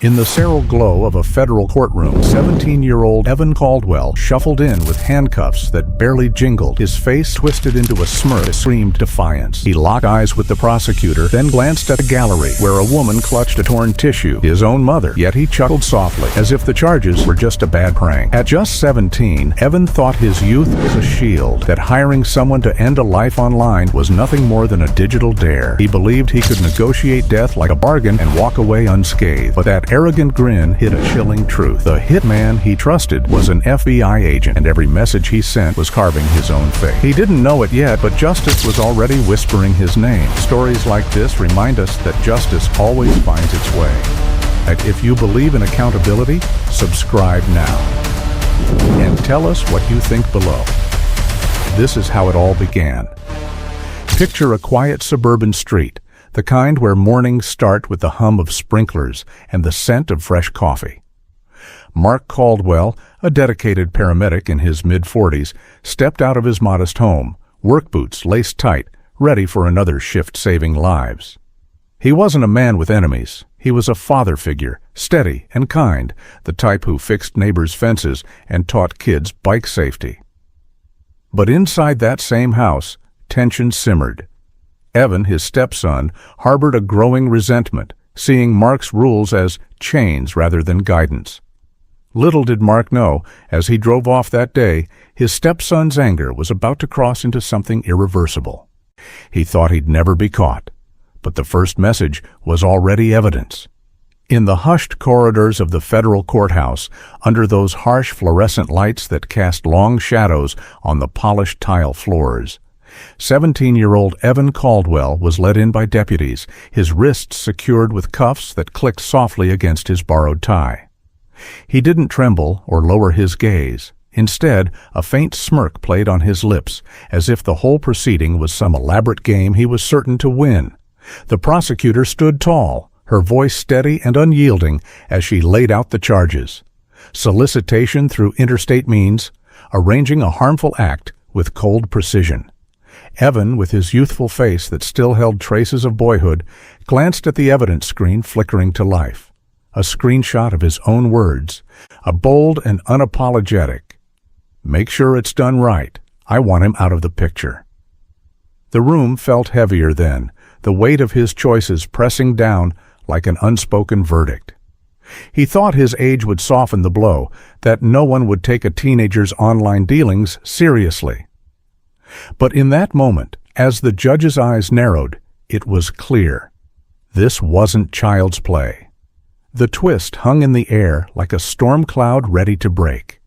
In the sterile glow of a federal courtroom, 17-year-old Evan Caldwell shuffled in with handcuffs that barely jingled. His face twisted into a smirk that screamed defiance. He locked eyes with the prosecutor, then glanced at a gallery where a woman clutched a torn tissue, his own mother. Yet he chuckled softly, as if the charges were just a bad prank. At just 17, Evan thought his youth was a shield, that hiring someone to end a life online was nothing more than a digital dare. He believed he could negotiate death like a bargain and walk away unscathed. But that arrogant grin hid a chilling truth. The hitman he trusted was an FBI agent, and every message he sent was carving his own fate. He didn't know it yet, but justice was already whispering his name. Stories like this remind us that justice always finds its way. And if you believe in accountability, subscribe now. And tell us what you think below. This is how it all began. Picture a quiet suburban street, the kind where mornings start with the hum of sprinklers and the scent of fresh coffee. Mark Caldwell, a dedicated paramedic in his mid-40s, stepped out of his modest home, work boots laced tight, ready for another shift saving lives. He wasn't a man with enemies. He was a father figure, steady and kind, the type who fixed neighbors' fences and taught kids bike safety. But inside that same house, tension simmered. Evan, his stepson, harbored a growing resentment, seeing Mark's rules as chains rather than guidance. Little did Mark know, as he drove off that day, his stepson's anger was about to cross into something irreversible. He thought he'd never be caught, but the first message was already evidence. In the hushed corridors of the federal courthouse, under those harsh fluorescent lights that cast long shadows on the polished tile floors, 17-year-old Evan Caldwell was led in by deputies, his wrists secured with cuffs that clicked softly against his borrowed tie. He didn't tremble or lower his gaze. Instead, a faint smirk played on his lips, as if the whole proceeding was some elaborate game he was certain to win. The prosecutor stood tall, her voice steady and unyielding as she laid out the charges. Solicitation through interstate means, arranging a harmful act with cold precision. Evan, with his youthful face that still held traces of boyhood, glanced at the evidence screen flickering to life. A screenshot of his own words, a bold and unapologetic, "Make sure it's done right. I want him out of the picture." The room felt heavier then, the weight of his choices pressing down like an unspoken verdict. He thought his age would soften the blow, that no one would take a teenager's online dealings seriously. But in that moment, as the judge's eyes narrowed, it was clear. This wasn't child's play. The twist hung in the air like a storm cloud ready to break.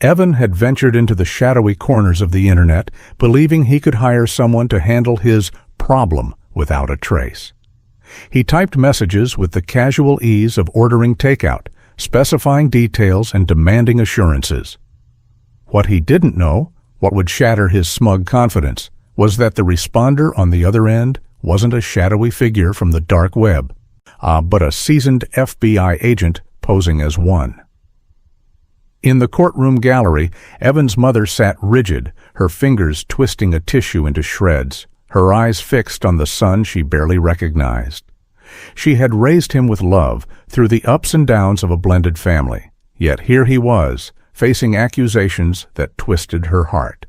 Evan had ventured into the shadowy corners of the internet, believing he could hire someone to handle his problem without a trace. He typed messages with the casual ease of ordering takeout, specifying details and demanding assurances. What he didn't know, what would shatter his smug confidence, was that the responder on the other end wasn't a shadowy figure from the dark web, but a seasoned FBI agent posing as one. In the courtroom gallery, Evan's mother sat rigid, her fingers twisting a tissue into shreds, her eyes fixed on the son she barely recognized. She had raised him with love through the ups and downs of a blended family, yet here he was, facing accusations that twisted her heart.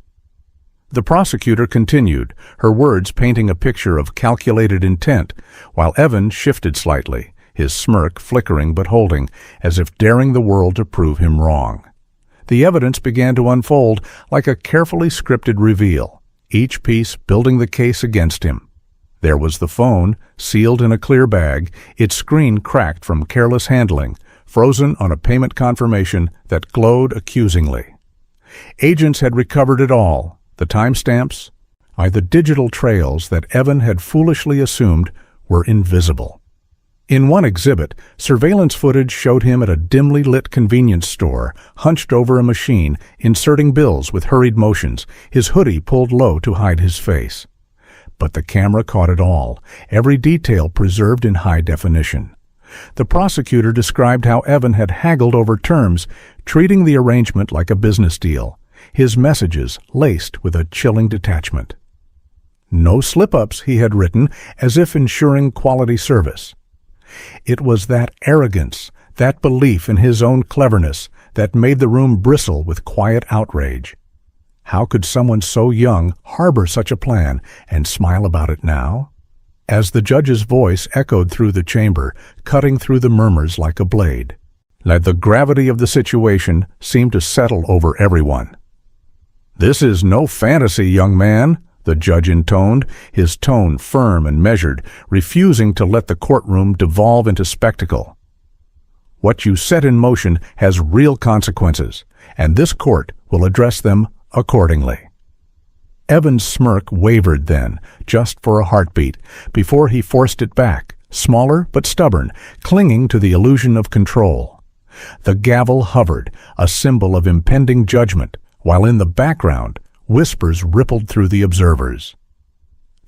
The prosecutor continued, her words painting a picture of calculated intent, while Evan shifted slightly, his smirk flickering but holding, as if daring the world to prove him wrong. The evidence began to unfold like a carefully scripted reveal, each piece building the case against him. There was the phone, sealed in a clear bag, its screen cracked from careless handling, frozen on a payment confirmation that glowed accusingly. Agents had recovered it all, the timestamps, the digital trails that Evan had foolishly assumed were invisible. In one exhibit, surveillance footage showed him at a dimly lit convenience store, hunched over a machine, inserting bills with hurried motions, his hoodie pulled low to hide his face. But the camera caught it all, every detail preserved in high definition. The prosecutor described how Evan had haggled over terms, treating the arrangement like a business deal, his messages laced with a chilling detachment. No slip-ups, he had written, as if ensuring quality service. It was that arrogance, that belief in his own cleverness, that made the room bristle with quiet outrage. How could someone so young harbor such a plan and smile about it now? As the judge's voice echoed through the chamber, cutting through the murmurs like a blade, the gravity of the situation seemed to settle over everyone. "This is no fantasy, young man," the judge intoned, his tone firm and measured, refusing to let the courtroom devolve into spectacle. "What you set in motion has real consequences, and this court will address them accordingly." Evan's smirk wavered then, just for a heartbeat, before he forced it back, smaller but stubborn, clinging to the illusion of control. The gavel hovered, a symbol of impending judgment, while in the background, whispers rippled through the observers.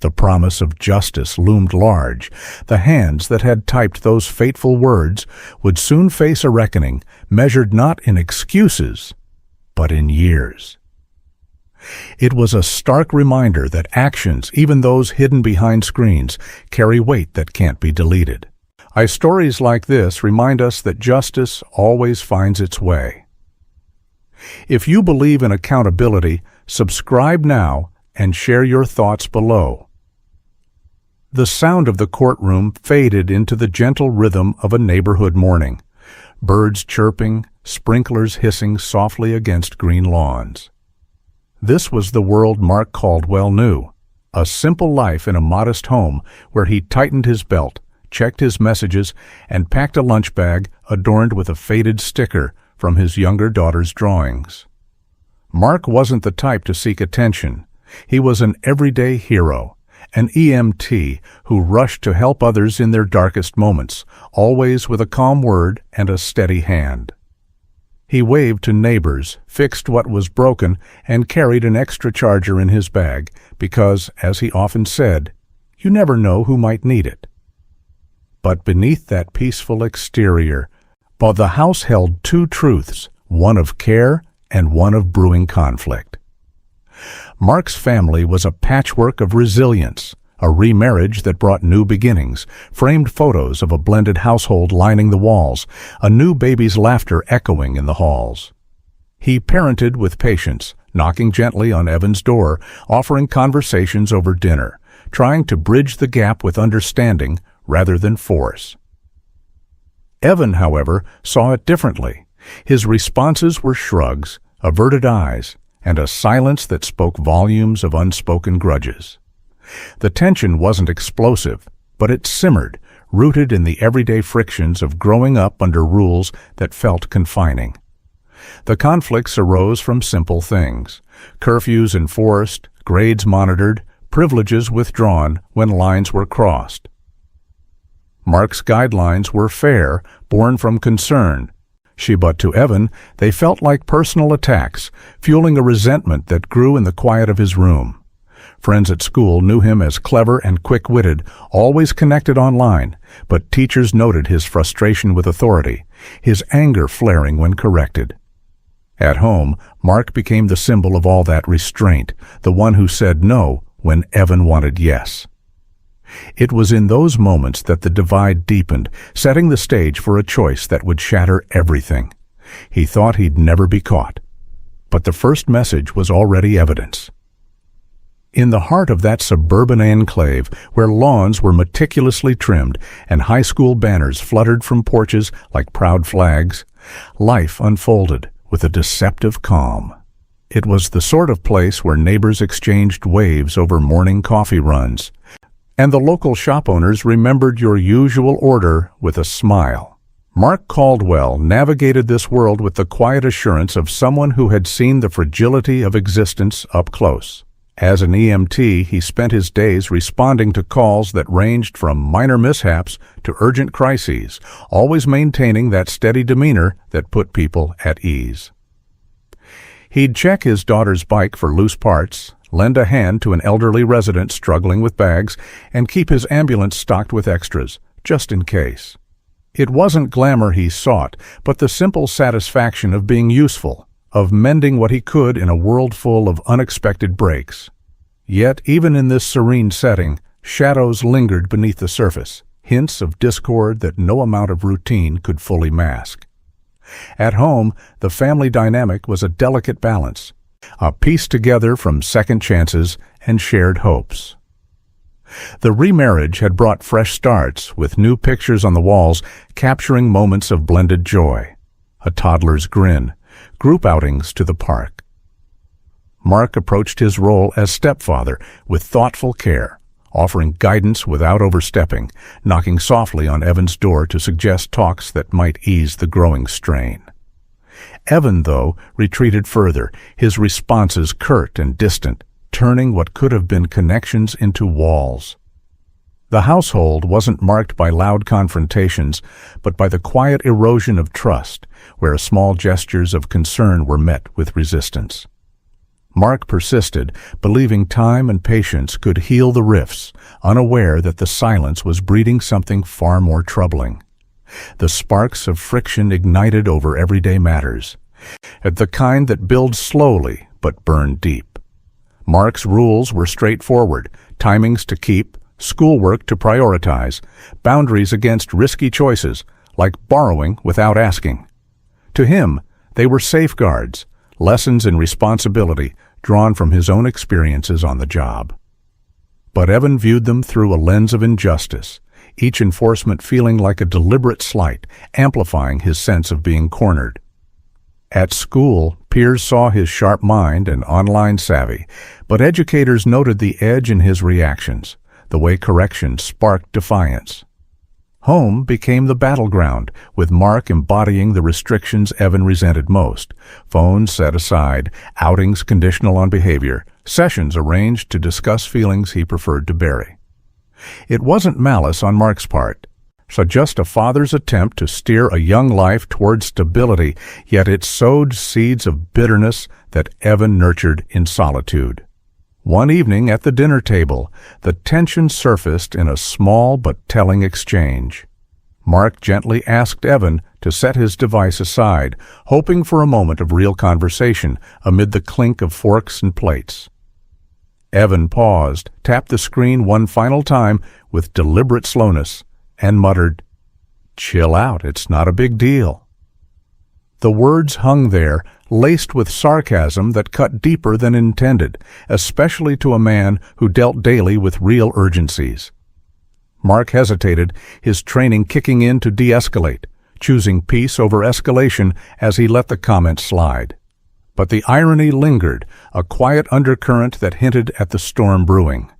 The promise of justice loomed large. The hands that had typed those fateful words would soon face a reckoning, measured not in excuses, but in years. It was a stark reminder that actions, even those hidden behind screens, carry weight that can't be deleted. Stories like this remind us that justice always finds its way. If you believe in accountability, subscribe now and share your thoughts below. The sound of the courtroom faded into the gentle rhythm of a neighborhood morning, birds chirping, sprinklers hissing softly against green lawns. This was the world Mark Caldwell knew, a simple life in a modest home where he tightened his belt, checked his messages, and packed a lunch bag adorned with a faded sticker from his younger daughter's drawings. Mark wasn't the type to seek attention. He was an everyday hero, an EMT who rushed to help others in their darkest moments, always with a calm word and a steady hand. He waved to neighbors, fixed what was broken, and carried an extra charger in his bag because, as he often said, you never know who might need it. But beneath that peaceful exterior, the house held two truths, one of care and one of brewing conflict. Mark's family was a patchwork of resilience, a remarriage that brought new beginnings, framed photos of a blended household lining the walls, a new baby's laughter echoing in the halls. He parented with patience, knocking gently on Evan's door, offering conversations over dinner, trying to bridge the gap with understanding rather than force. Evan, however, saw it differently. His responses were shrugs, averted eyes, and a silence that spoke volumes of unspoken grudges. The tension wasn't explosive, but it simmered, rooted in the everyday frictions of growing up under rules that felt confining. The conflicts arose from simple things: curfews enforced, grades monitored, privileges withdrawn when lines were crossed. Mark's guidelines were fair, born from concern. But to Evan, they felt like personal attacks, fueling a resentment that grew in the quiet of his room. Friends at school knew him as clever and quick-witted, always connected online, but teachers noted his frustration with authority, his anger flaring when corrected. At home, Mark became the symbol of all that restraint, the one who said no when Evan wanted yes. It was in those moments that the divide deepened, setting the stage for a choice that would shatter everything. He thought he'd never be caught, but the first message was already evidence. In the heart of that suburban enclave, where lawns were meticulously trimmed and high school banners fluttered from porches like proud flags, life unfolded with a deceptive calm. It was the sort of place where neighbors exchanged waves over morning coffee runs, and the local shop owners remembered your usual order with a smile. Mark Caldwell navigated this world with the quiet assurance of someone who had seen the fragility of existence up close. As an EMT, he spent his days responding to calls that ranged from minor mishaps to urgent crises, always maintaining that steady demeanor that put people at ease. He'd check his daughter's bike for loose parts, lend a hand to an elderly resident struggling with bags, and keep his ambulance stocked with extras, just in case. It wasn't glamour he sought, but the simple satisfaction of being useful, of mending what he could in a world full of unexpected breaks. Yet, even in this serene setting, shadows lingered beneath the surface, hints of discord that no amount of routine could fully mask. At home, the family dynamic was a delicate balance, a piece together from second chances and shared hopes. The remarriage had brought fresh starts, with new pictures on the walls capturing moments of blended joy, a toddler's grin, group outings to the park. Mark approached his role as stepfather with thoughtful care, offering guidance without overstepping, knocking softly on Evan's door to suggest talks that might ease the growing strain. Evan, though, retreated further, his responses curt and distant, turning what could have been connections into walls. The household wasn't marked by loud confrontations, but by the quiet erosion of trust, where small gestures of concern were met with resistance. Mark persisted, believing time and patience could heal the rifts, unaware that the silence was breeding something far more troubling. The sparks of friction ignited over everyday matters, the kind that build slowly but burn deep. Mark's rules were straightforward: timings to keep, schoolwork to prioritize, boundaries against risky choices, like borrowing without asking. To him, they were safeguards, lessons in responsibility drawn from his own experiences on the job. But Evan viewed them through a lens of injustice, each enforcement feeling like a deliberate slight, amplifying his sense of being cornered. At school, peers saw his sharp mind and online savvy, but educators noted the edge in his reactions, the way correction sparked defiance. Home became the battleground, with Mark embodying the restrictions Evan resented most: phones set aside, outings conditional on behavior, sessions arranged to discuss feelings he preferred to bury. It wasn't malice on Mark's part, so just a father's attempt to steer a young life toward stability, yet it sowed seeds of bitterness that Evan nurtured in solitude. One evening at the dinner table, the tension surfaced in a small but telling exchange. Mark gently asked Evan to set his device aside, hoping for a moment of real conversation amid the clink of forks and plates. Evan paused, tapped the screen one final time with deliberate slowness, and muttered, "Chill out, it's not a big deal." The words hung there, laced with sarcasm that cut deeper than intended, especially to a man who dealt daily with real urgencies. Mark hesitated, his training kicking in to de-escalate, choosing peace over escalation as he let the comment slide. But the irony lingered, a quiet undercurrent that hinted at the storm brewing.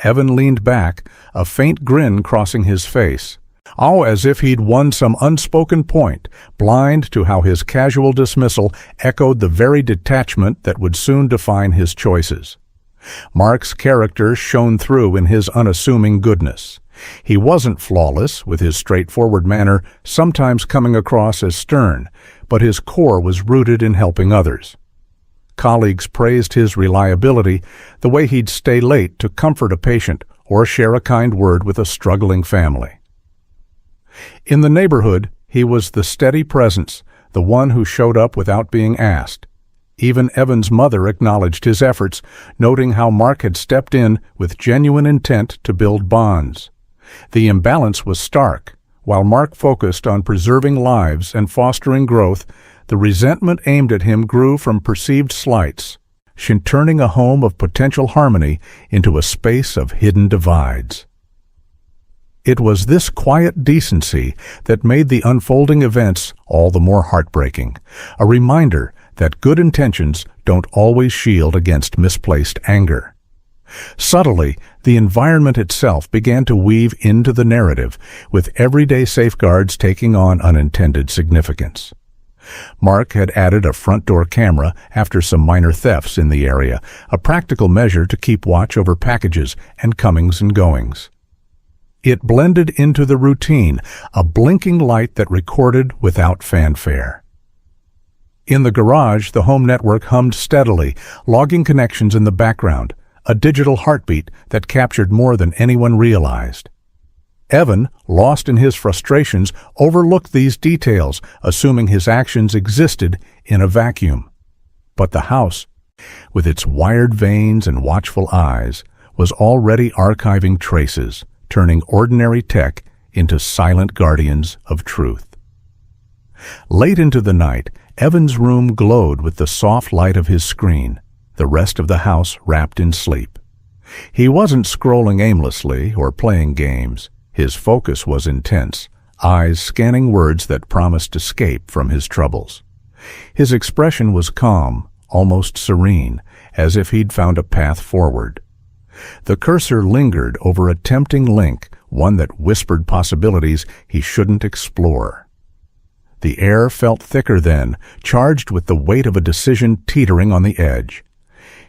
Evan leaned back, a faint grin crossing his face, as if he'd won some unspoken point, blind to how his casual dismissal echoed the very detachment that would soon define his choices. Mark's character shone through in his unassuming goodness. He wasn't flawless, with his straightforward manner sometimes coming across as stern, but his core was rooted in helping others. Colleagues praised his reliability, the way he'd stay late to comfort a patient or share a kind word with a struggling family. In the neighborhood, he was the steady presence, the one who showed up without being asked. Even Evan's mother acknowledged his efforts, noting how Mark had stepped in with genuine intent to build bonds. The imbalance was stark. While Mark focused on preserving lives and fostering growth, the resentment aimed at him grew from perceived slights, turning a home of potential harmony into a space of hidden divides. It was this quiet decency that made the unfolding events all the more heartbreaking, a reminder that good intentions don't always shield against misplaced anger. Subtly, the environment itself began to weave into the narrative, with everyday safeguards taking on unintended significance. Mark had added a front door camera after some minor thefts in the area, a practical measure to keep watch over packages and comings and goings. It blended into the routine, a blinking light that recorded without fanfare. In the garage, the home network hummed steadily, logging connections in the background, a digital heartbeat that captured more than anyone realized. Evan, lost in his frustrations, overlooked these details, assuming his actions existed in a vacuum. But the house, with its wired veins and watchful eyes, was already archiving traces, turning ordinary tech into silent guardians of truth. Late into the night, Evan's room glowed with the soft light of his screen, the rest of the house wrapped in sleep. He wasn't scrolling aimlessly or playing games. His focus was intense, eyes scanning words that promised escape from his troubles. His expression was calm, almost serene, as if he'd found a path forward. The cursor lingered over a tempting link, one that whispered possibilities he shouldn't explore. The air felt thicker then, charged with the weight of a decision teetering on the edge.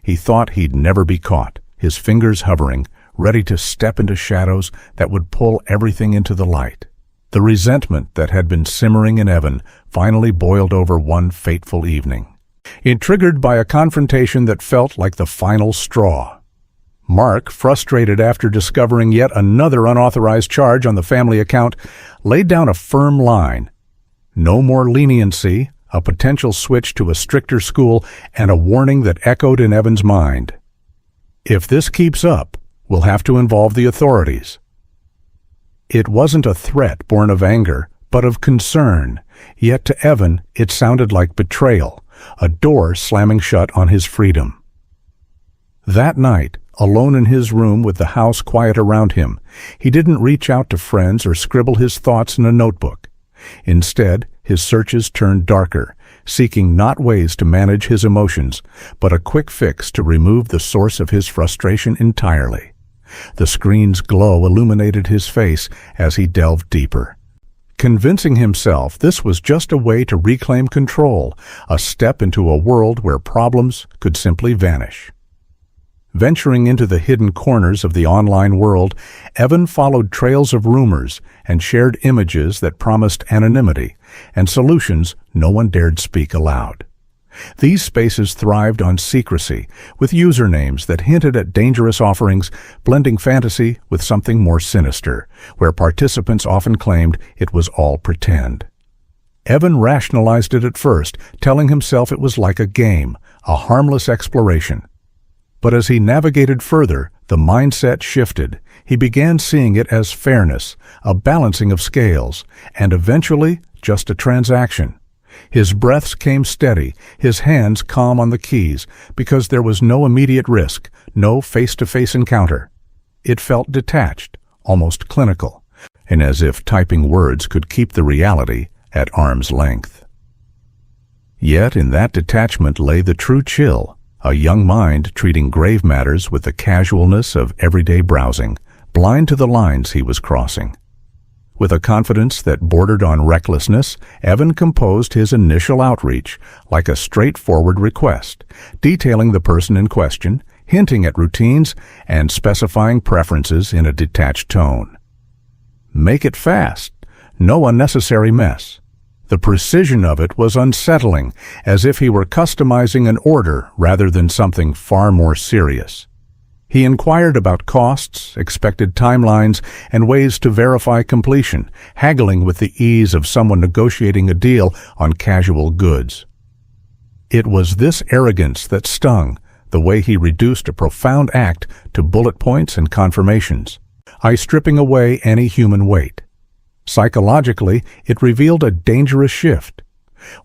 He thought he'd never be caught, his fingers hovering, ready to step into shadows that would pull everything into the light. The resentment that had been simmering in Evan finally boiled over one fateful evening. Triggered by a confrontation that felt like the final straw. Mark, frustrated after discovering yet another unauthorized charge on the family account, laid down a firm line. No more leniency, a potential switch to a stricter school, and a warning that echoed in Evan's mind. If this keeps up, we'll have to involve the authorities. It wasn't a threat born of anger, but of concern, yet to Evan it sounded like betrayal, a door slamming shut on his freedom. That night, alone in his room with the house quiet around him, he didn't reach out to friends or scribble his thoughts in a notebook. Instead, his searches turned darker, seeking not ways to manage his emotions, but a quick fix to remove the source of his frustration entirely. The screen's glow illuminated his face as he delved deeper. Convincing himself this was just a way to reclaim control, a step into a world where problems could simply vanish. Venturing into the hidden corners of the online world, Evan followed trails of rumors and shared images that promised anonymity and solutions no one dared speak aloud. These spaces thrived on secrecy, with usernames that hinted at dangerous offerings, blending fantasy with something more sinister, where participants often claimed it was all pretend. Evan rationalized it at first, telling himself it was like a game, a harmless exploration. But as he navigated further, the mindset shifted. He began seeing it as fairness, a balancing of scales, and eventually just a transaction. His breaths came steady, his hands calm on the keys, because there was no immediate risk, no face-to-face encounter. It felt detached, almost clinical, and as if typing words could keep the reality at arm's length. Yet in that detachment lay the true chill, a young mind treating grave matters with the casualness of everyday browsing, blind to the lines he was crossing. With a confidence that bordered on recklessness, Evan composed his initial outreach like a straightforward request, detailing the person in question, hinting at routines, and specifying preferences in a detached tone. Make it fast, no unnecessary mess. The precision of it was unsettling, as if he were customizing an order rather than something far more serious. He inquired about costs, expected timelines, and ways to verify completion, haggling with the ease of someone negotiating a deal on casual goods. It was this arrogance that stung, the way he reduced a profound act to bullet points and confirmations, stripping away any human weight. Psychologically, it revealed a dangerous shift.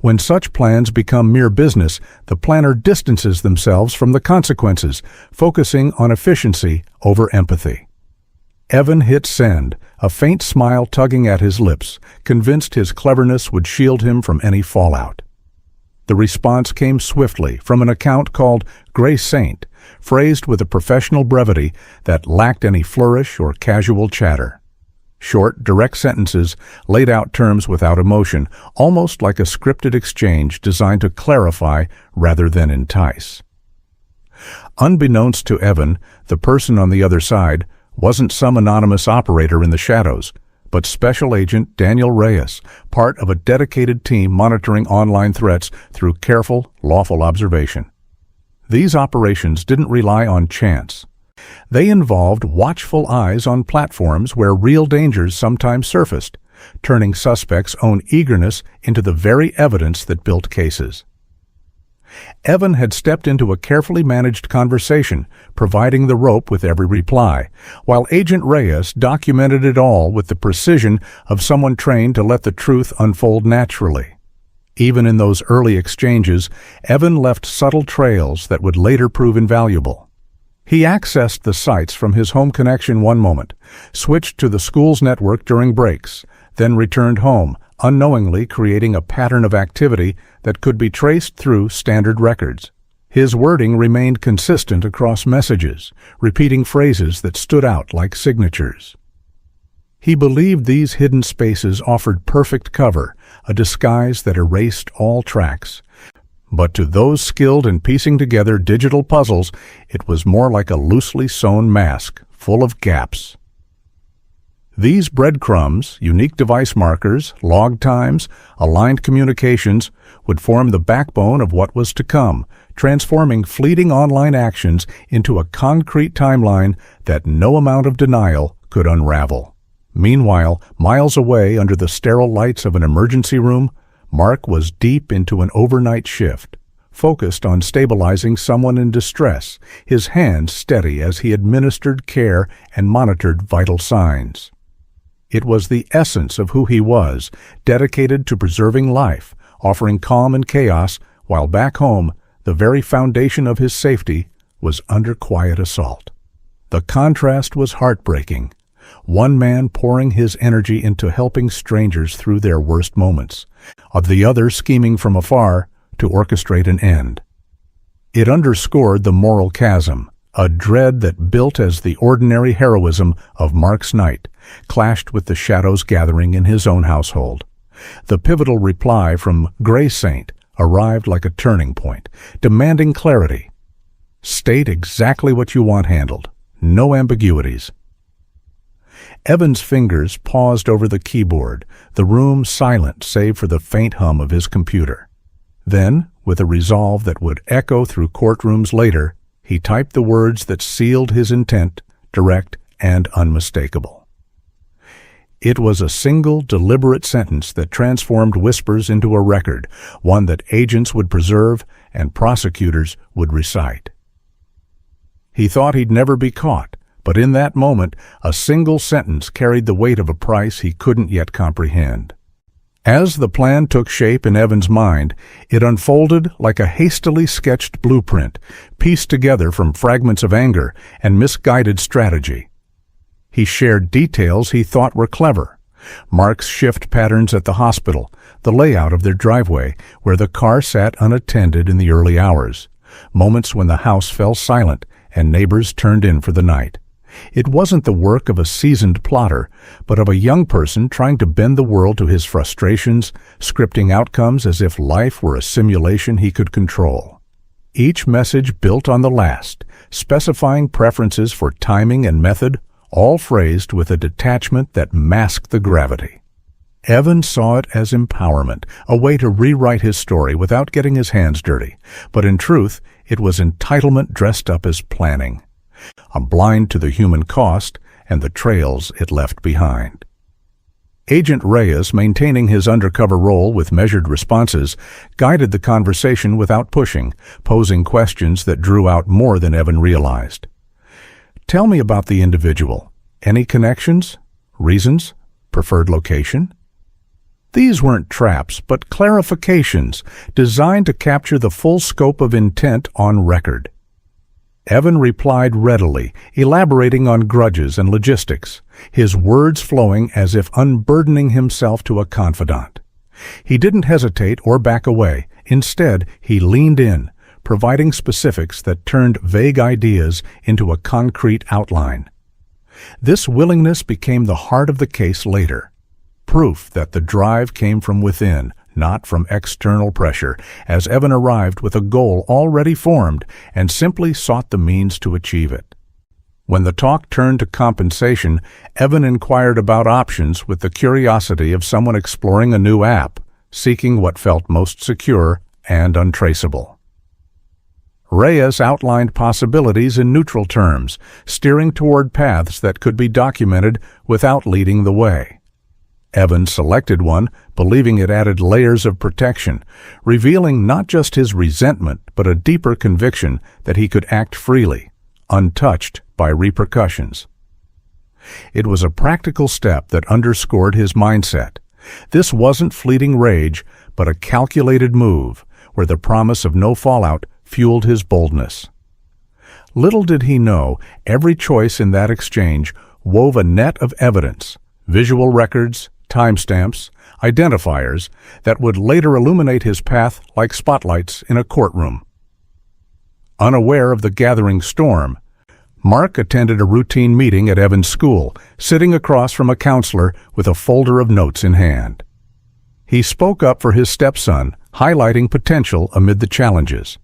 When such plans become mere business, the planner distances themselves from the consequences, focusing on efficiency over empathy. Evan hit send, a faint smile tugging at his lips, convinced his cleverness would shield him from any fallout. The response came swiftly from an account called Gray Saint, phrased with a professional brevity that lacked any flourish or casual chatter. Short, direct sentences laid out terms without emotion, almost like a scripted exchange designed to clarify rather than entice. Unbeknownst to Evan, the person on the other side wasn't some anonymous operator in the shadows, but Special Agent Daniel Reyes, part of a dedicated team monitoring online threats through careful, lawful observation. These operations didn't rely on chance. They involved watchful eyes on platforms where real dangers sometimes surfaced, turning suspects' own eagerness into the very evidence that built cases. Evan had stepped into a carefully managed conversation, providing the rope with every reply, while Agent Reyes documented it all with the precision of someone trained to let the truth unfold naturally. Even in those early exchanges, Evan left subtle trails that would later prove invaluable. He accessed the sites from his home connection one moment, switched to the school's network during breaks, then returned home, unknowingly creating a pattern of activity that could be traced through standard records. His wording remained consistent across messages, repeating phrases that stood out like signatures. He believed these hidden spaces offered perfect cover, a disguise that erased all tracks. But to those skilled in piecing together digital puzzles, it was more like a loosely sewn mask, full of gaps. These breadcrumbs, unique device markers, log times, aligned communications, would form the backbone of what was to come, transforming fleeting online actions into a concrete timeline that no amount of denial could unravel. Meanwhile, miles away under the sterile lights of an emergency room, Mark was deep into an overnight shift, focused on stabilizing someone in distress, his hands steady as he administered care and monitored vital signs. It was the essence of who he was, dedicated to preserving life, offering calm in chaos, while back home, the very foundation of his safety was under quiet assault. The contrast was heartbreaking. One man pouring his energy into helping strangers through their worst moments, the other scheming from afar to orchestrate an end. It underscored the moral chasm, a dread that built as the ordinary heroism of Mark's night clashed with the shadows gathering in his own household. The pivotal reply from Gray Saint arrived like a turning point, demanding clarity. State exactly what you want handled. No ambiguities. Evan's fingers paused over the keyboard, the room silent save for the faint hum of his computer. Then, with a resolve that would echo through courtrooms later, he typed the words that sealed his intent, direct and unmistakable. It was a single, deliberate sentence that transformed whispers into a record, one that agents would preserve and prosecutors would recite. He thought he'd never be caught, but in that moment, a single sentence carried the weight of a price he couldn't yet comprehend. As the plan took shape in Evan's mind, it unfolded like a hastily sketched blueprint, pieced together from fragments of anger and misguided strategy. He shared details he thought were clever. Mark's shift patterns at the hospital, the layout of their driveway, where the car sat unattended in the early hours, moments when the house fell silent and neighbors turned in for the night. It wasn't the work of a seasoned plotter, but of a young person trying to bend the world to his frustrations, scripting outcomes as if life were a simulation he could control. Each message built on the last, specifying preferences for timing and method, all phrased with a detachment that masked the gravity. Evan saw it as empowerment, a way to rewrite his story without getting his hands dirty, but in truth, it was entitlement dressed up as planning. A blind to the human cost and the trails it left behind. Agent Reyes, maintaining his undercover role with measured responses, guided the conversation without pushing, posing questions that drew out more than Evan realized. Tell me about the individual. Any connections? Reasons? Preferred location? These weren't traps, but clarifications designed to capture the full scope of intent on record. Evan replied readily, elaborating on grudges and logistics, his words flowing as if unburdening himself to a confidant. He didn't hesitate or back away. Instead, he leaned in, providing specifics that turned vague ideas into a concrete outline. This willingness became the heart of the case later, proof that the drive came from within, not from external pressure, as Evan arrived with a goal already formed and simply sought the means to achieve it. When the talk turned to compensation, Evan inquired about options with the curiosity of someone exploring a new app, seeking what felt most secure and untraceable. Reyes outlined possibilities in neutral terms, steering toward paths that could be documented without leading the way. Evan selected one, believing it added layers of protection, revealing not just his resentment but a deeper conviction that he could act freely, untouched by repercussions. It was a practical step that underscored his mindset. This wasn't fleeting rage, but a calculated move, where the promise of no fallout fueled his boldness. Little did he know, every choice in that exchange wove a net of evidence, visual records, timestamps, identifiers that would later illuminate his path like spotlights in a courtroom. Unaware of the gathering storm, Mark attended a routine meeting at Evan's school, sitting across from a counselor with a folder of notes in hand. He spoke up for his stepson, highlighting potential amid the challenges.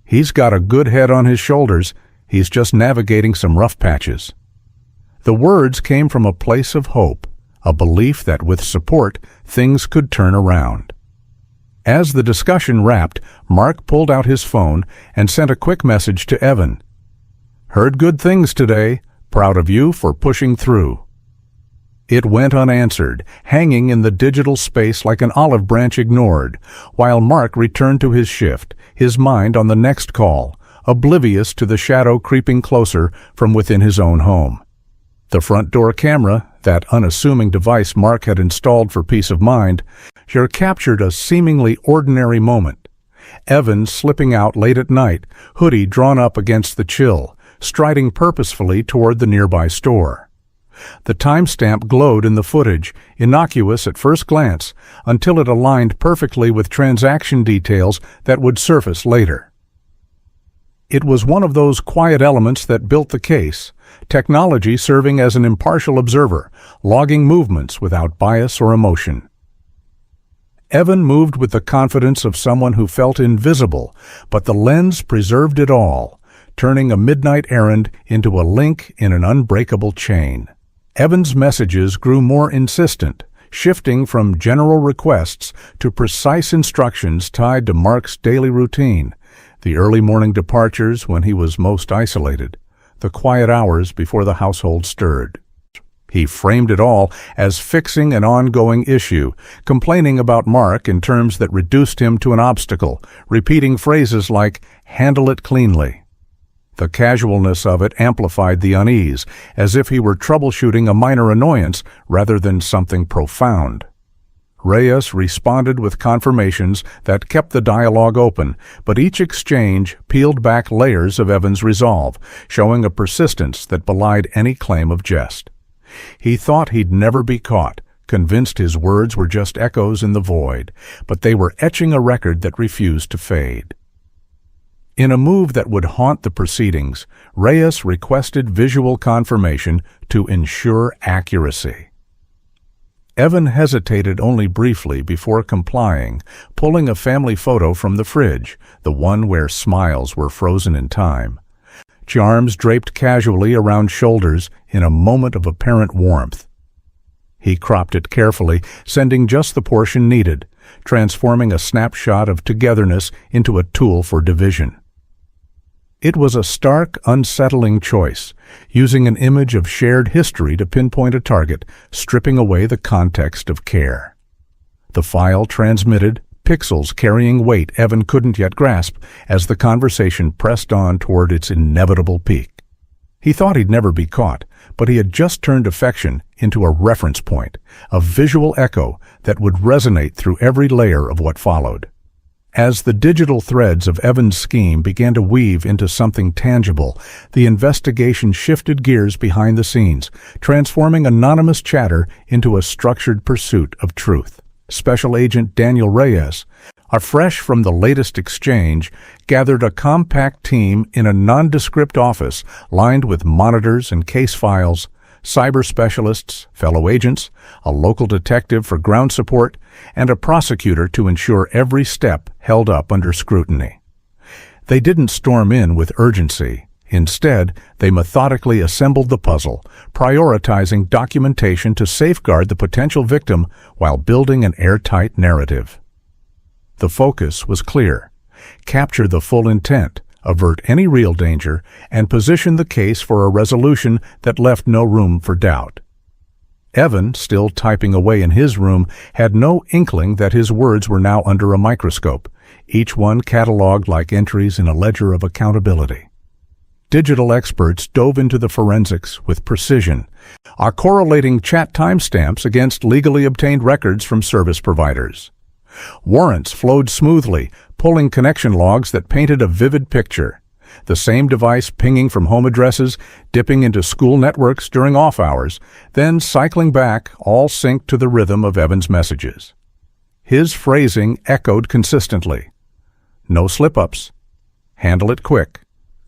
"He's got a good head on his shoulders. He's just navigating some rough patches." The words came from a place of hope, a belief that with support, things could turn around. As the discussion wrapped, Mark pulled out his phone and sent a quick message to Evan. "Heard good things today. Proud of you for pushing through." It went unanswered, hanging in the digital space like an olive branch ignored, while Mark returned to his shift, his mind on the next call, oblivious to the shadow creeping closer from within his own home. The front door camera, that unassuming device Mark had installed for peace of mind, here captured a seemingly ordinary moment. Evan slipping out late at night, hoodie drawn up against the chill, striding purposefully toward the nearby store. The timestamp glowed in the footage, innocuous at first glance, until it aligned perfectly with transaction details that would surface later. It was one of those quiet elements that built the case, technology serving as an impartial observer, logging movements without bias or emotion. Evan moved with the confidence of someone who felt invisible, but the lens preserved it all, turning a midnight errand into a link in an unbreakable chain. Evan's messages grew more insistent, shifting from general requests to precise instructions tied to Mark's daily routine, the early morning departures when he was most isolated, the quiet hours before the household stirred. He framed it all as fixing an ongoing issue, complaining about Mark in terms that reduced him to an obstacle, repeating phrases like, "handle it cleanly." The casualness of it amplified the unease, as if he were troubleshooting a minor annoyance rather than something profound. Reyes responded with confirmations that kept the dialogue open, but each exchange peeled back layers of Evan's resolve, showing a persistence that belied any claim of jest. He thought he'd never be caught, convinced his words were just echoes in the void, but they were etching a record that refused to fade. In a move that would haunt the proceedings, Reyes requested visual confirmation to ensure accuracy. Evan hesitated only briefly before complying, pulling a family photo from the fridge, the one where smiles were frozen in time. Charms draped casually around shoulders in a moment of apparent warmth. He cropped it carefully, sending just the portion needed, transforming a snapshot of togetherness into a tool for division. It was a stark, unsettling choice, using an image of shared history to pinpoint a target, stripping away the context of care. The file transmitted, pixels carrying weight Evan couldn't yet grasp as the conversation pressed on toward its inevitable peak. He thought he'd never be caught, but he had just turned affection into a reference point, a visual echo that would resonate through every layer of what followed. As the digital threads of Evan's scheme began to weave into something tangible, the investigation shifted gears behind the scenes, transforming anonymous chatter into a structured pursuit of truth. Special Agent Daniel Reyes, fresh from the latest exchange, gathered a compact team in a nondescript office lined with monitors and case files, cyber specialists, fellow agents, a local detective for ground support, and a prosecutor to ensure every step held up under scrutiny. They didn't storm in with urgency. Instead, they methodically assembled the puzzle, prioritizing documentation to safeguard the potential victim while building an airtight narrative. The focus was clear: capture the full intent, avert any real danger, and position the case for a resolution that left no room for doubt. Evan, still typing away in his room, had no inkling that his words were now under a microscope, each one catalogued like entries in a ledger of accountability. Digital experts dove into the forensics with precision, correlating chat timestamps against legally obtained records from service providers. Warrants flowed smoothly, pulling connection logs that painted a vivid picture. The same device pinging from home addresses, dipping into school networks during off hours, then cycling back, all synced to the rhythm of Evan's messages. His phrasing echoed consistently. No slip-ups. Handle it quick,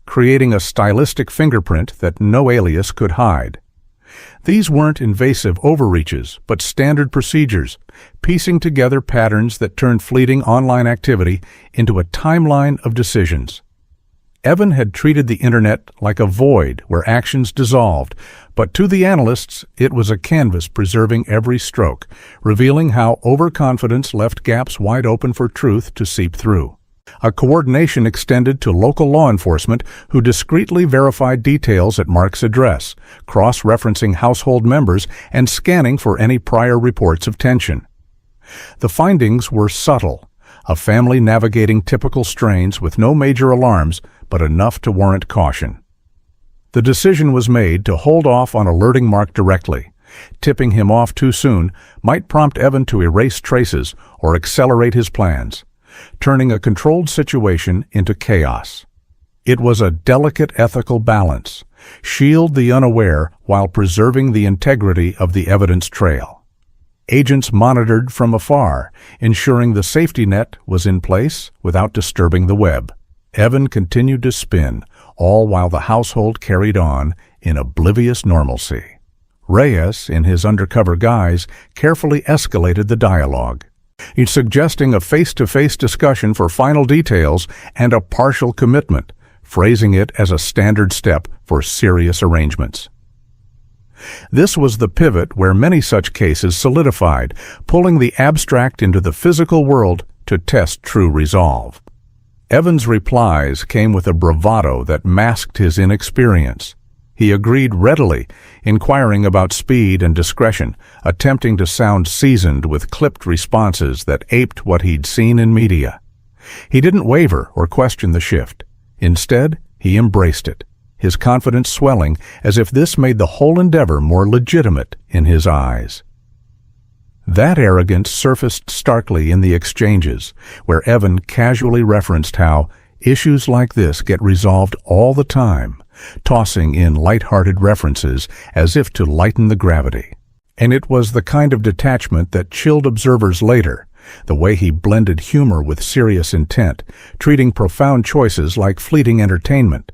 creating a stylistic fingerprint that no alias could hide. These weren't invasive overreaches, but standard procedures, piecing together patterns that turned fleeting online activity into a timeline of decisions. Evan had treated the internet like a void where actions dissolved, but to the analysts it was a canvas preserving every stroke, revealing how overconfidence left gaps wide open for truth to seep through. A coordination extended to local law enforcement who discreetly verified details at Mark's address, cross-referencing household members and scanning for any prior reports of tension. The findings were subtle, a family navigating typical strains with no major alarms, but enough to warrant caution. The decision was made to hold off on alerting Mark directly. Tipping him off too soon might prompt Evan to erase traces or accelerate his plans, turning a controlled situation into chaos. It was a delicate ethical balance. Shield the unaware while preserving the integrity of the evidence trail. Agents monitored from afar, ensuring the safety net was in place without disturbing the web. Evan continued to spin, all while the household carried on in oblivious normalcy. Reyes, in his undercover guise, carefully escalated the dialogue, suggesting a face-to-face discussion for final details and a partial commitment, phrasing it as a standard step for serious arrangements. This was the pivot where many such cases solidified, pulling the abstract into the physical world to test true resolve. Evan's replies came with a bravado that masked his inexperience. He agreed readily, inquiring about speed and discretion, attempting to sound seasoned with clipped responses that aped what he'd seen in media. He didn't waver or question the shift. Instead, he embraced it, his confidence swelling as if this made the whole endeavor more legitimate in his eyes. That arrogance surfaced starkly in the exchanges, where Evan casually referenced how issues like this get resolved all the time, tossing in light-hearted references as if to lighten the gravity. And it was the kind of detachment that chilled observers later, the way he blended humor with serious intent, treating profound choices like fleeting entertainment.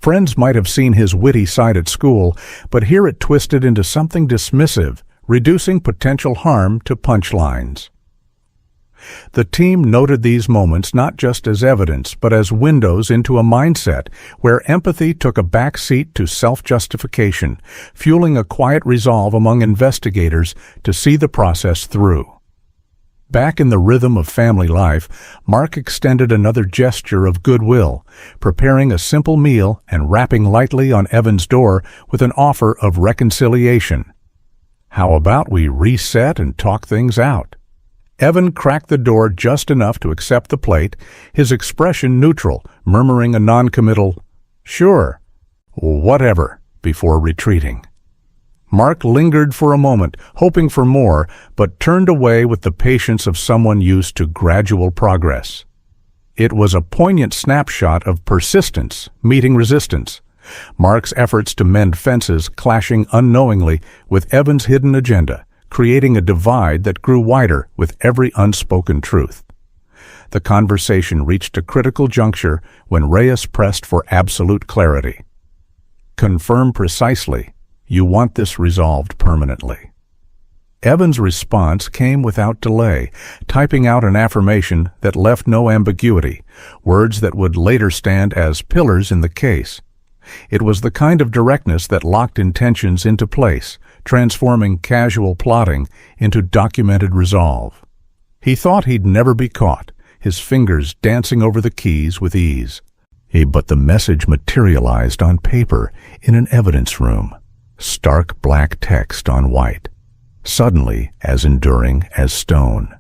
Friends might have seen his witty side at school, but here it twisted into something dismissive, reducing potential harm to punchlines. The team noted these moments not just as evidence, but as windows into a mindset where empathy took a back seat to self-justification, fueling a quiet resolve among investigators to see the process through. Back in the rhythm of family life, Mark extended another gesture of goodwill, preparing a simple meal and rapping lightly on Evan's door with an offer of reconciliation. "How about we reset and talk things out?" Evan cracked the door just enough to accept the plate, his expression neutral, murmuring a non-committal, "Sure, whatever," before retreating. Mark lingered for a moment, hoping for more, but turned away with the patience of someone used to gradual progress. It was a poignant snapshot of persistence meeting resistance, Mark's efforts to mend fences clashing unknowingly with Evan's hidden agenda, creating a divide that grew wider with every unspoken truth. The conversation reached a critical juncture when Reyes pressed for absolute clarity. "Confirm precisely. You want this resolved permanently." Evan's response came without delay, typing out an affirmation that left no ambiguity, words that would later stand as pillars in the case. It was the kind of directness that locked intentions into place, transforming casual plotting into documented resolve. He thought he'd never be caught, his fingers dancing over the keys with ease. But the message materialized on paper in an evidence room. Stark black text on white, suddenly as enduring as stone.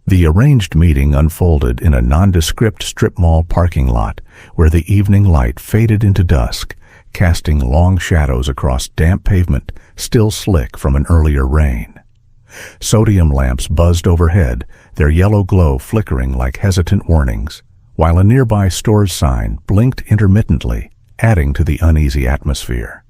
The arranged meeting unfolded in a nondescript strip mall parking lot where the evening light faded into dusk, casting long shadows across damp pavement still slick from an earlier rain. Sodium lamps buzzed overhead, their yellow glow flickering like hesitant warnings, while a nearby store's sign blinked intermittently, adding to the uneasy atmosphere.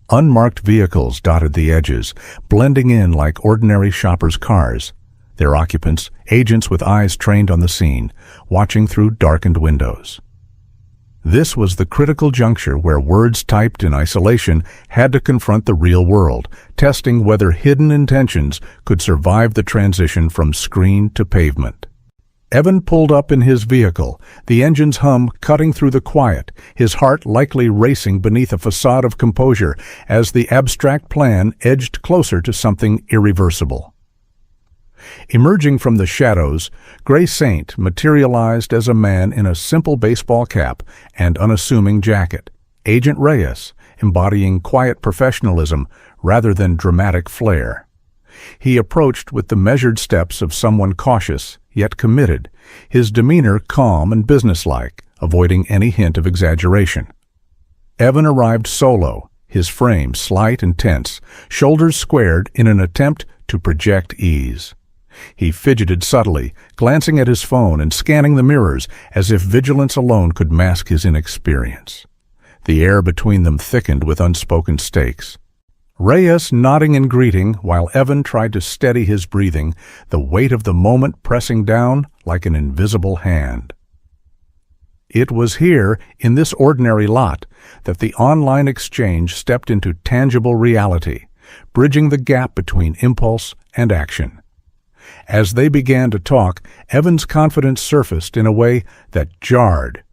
Unmarked vehicles dotted the edges, blending in like ordinary shoppers' cars, their occupants, agents with eyes trained on the scene, watching through darkened windows. This was the critical juncture where words typed in isolation had to confront the real world, testing whether hidden intentions could survive the transition from screen to pavement. Evan pulled up in his vehicle, the engine's hum cutting through the quiet, his heart likely racing beneath a facade of composure as the abstract plan edged closer to something irreversible. Emerging from the shadows, Gray Saint materialized as a man in a simple baseball cap and unassuming jacket, Agent Reyes, embodying quiet professionalism rather than dramatic flair. He approached with the measured steps of someone cautious, yet committed, his demeanor calm and businesslike, avoiding any hint of exaggeration. Evan arrived solo, his frame slight and tense, shoulders squared in an attempt to project ease. He fidgeted subtly, glancing at his phone and scanning the mirrors as if vigilance alone could mask his inexperience. The air between them thickened with unspoken stakes. Reyes nodding in greeting while Evan tried to steady his breathing, the weight of the moment pressing down like an invisible hand. It was here, in this ordinary lot, that the online exchange stepped into tangible reality, bridging the gap between impulse and action. As they began to talk, Evan's confidence surfaced in a way that jarred.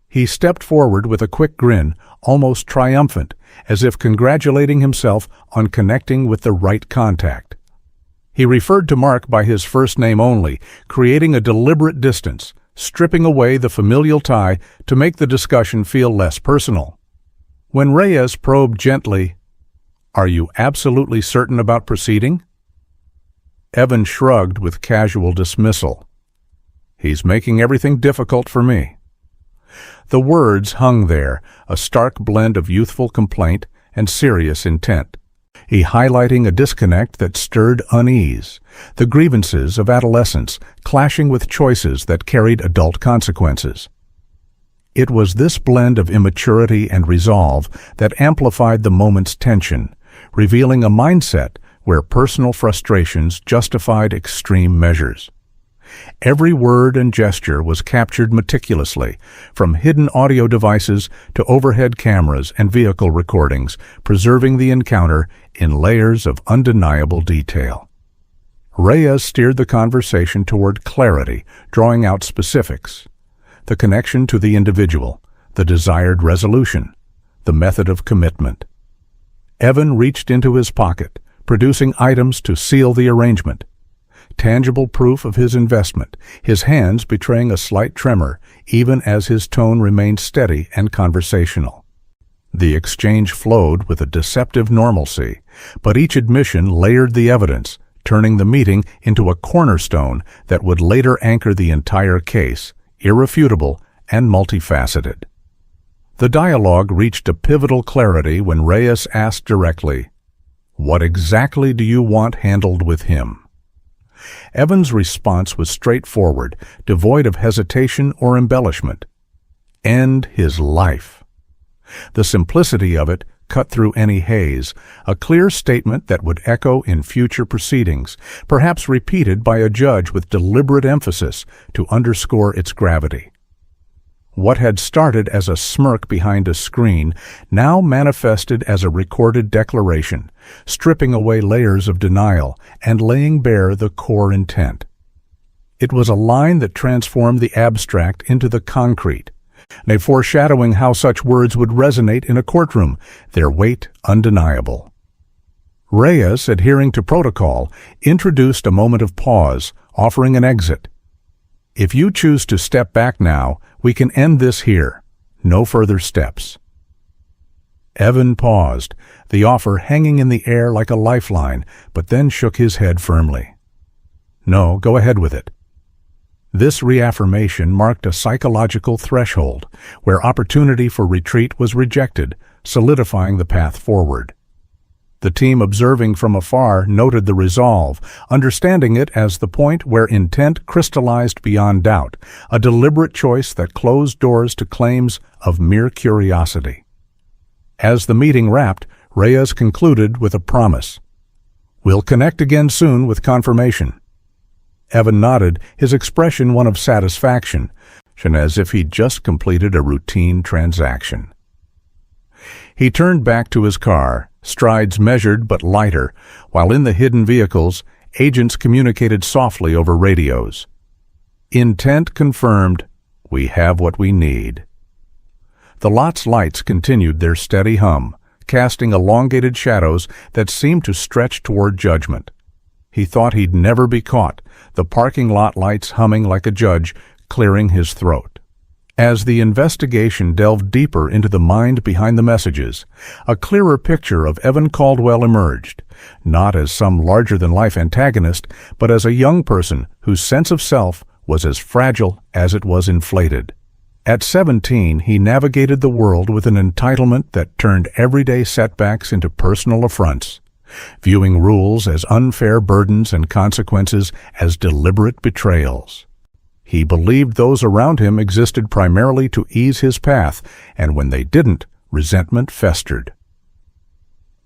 He stepped forward with a quick grin, almost triumphant, as if congratulating himself on connecting with the right contact. He referred to Mark by his first name only, creating a deliberate distance, stripping away the familial tie to make the discussion feel less personal. When Reyes probed gently, "Are you absolutely certain about proceeding?" Evan shrugged with casual dismissal. "He's making everything difficult for me." The words hung there, a stark blend of youthful complaint and serious intent. He highlighting a disconnect that stirred unease, the grievances of adolescence clashing with choices that carried adult consequences. It was this blend of immaturity and resolve that amplified the moment's tension, revealing a mindset where personal frustrations justified extreme measures. Every word and gesture was captured meticulously, from hidden audio devices to overhead cameras and vehicle recordings, preserving the encounter in layers of undeniable detail. Reyes steered the conversation toward clarity, drawing out specifics. The connection to the individual, the desired resolution, the method of commitment. Evan reached into his pocket, producing items to seal the arrangement. Tangible proof of his investment, his hands betraying a slight tremor, even as his tone remained steady and conversational. The exchange flowed with a deceptive normalcy, but each admission layered the evidence, turning the meeting into a cornerstone that would later anchor the entire case, irrefutable and multifaceted. The dialogue reached a pivotal clarity when Reyes asked directly, "What exactly do you want handled with him?" Evan's response was straightforward, devoid of hesitation or embellishment. End his life. The simplicity of it cut through any haze, a clear statement that would echo in future proceedings, perhaps repeated by a judge with deliberate emphasis to underscore its gravity. What had started as a smirk behind a screen now manifested as a recorded declaration, stripping away layers of denial and laying bare the core intent. It was a line that transformed the abstract into the concrete, nay, foreshadowing how such words would resonate in a courtroom, their weight undeniable. Reyes, adhering to protocol, introduced a moment of pause, offering an exit. "If you choose to step back now, we can end this here. No further steps." Evan paused, the offer hanging in the air like a lifeline, but then shook his head firmly. "No, go ahead with it." This reaffirmation marked a psychological threshold, where opportunity for retreat was rejected, solidifying the path forward. The team observing from afar noted the resolve, understanding it as the point where intent crystallized beyond doubt, a deliberate choice that closed doors to claims of mere curiosity. As the meeting wrapped, Reyes concluded with a promise. "We'll connect again soon with confirmation." Evan nodded, his expression one of satisfaction, as if he'd just completed a routine transaction. He turned back to his car, strides measured but lighter, while in the hidden vehicles, agents communicated softly over radios. "Intent confirmed. We have what we need." The lot's lights continued their steady hum, casting elongated shadows that seemed to stretch toward judgment. He thought he'd never be caught, the parking lot lights humming like a judge, clearing his throat. As the investigation delved deeper into the mind behind the messages, a clearer picture of Evan Caldwell emerged, not as some larger-than-life antagonist, but as a young person whose sense of self was as fragile as it was inflated. At 17, he navigated the world with an entitlement that turned everyday setbacks into personal affronts, viewing rules as unfair burdens and consequences as deliberate betrayals. He believed those around him existed primarily to ease his path, and when they didn't, resentment festered.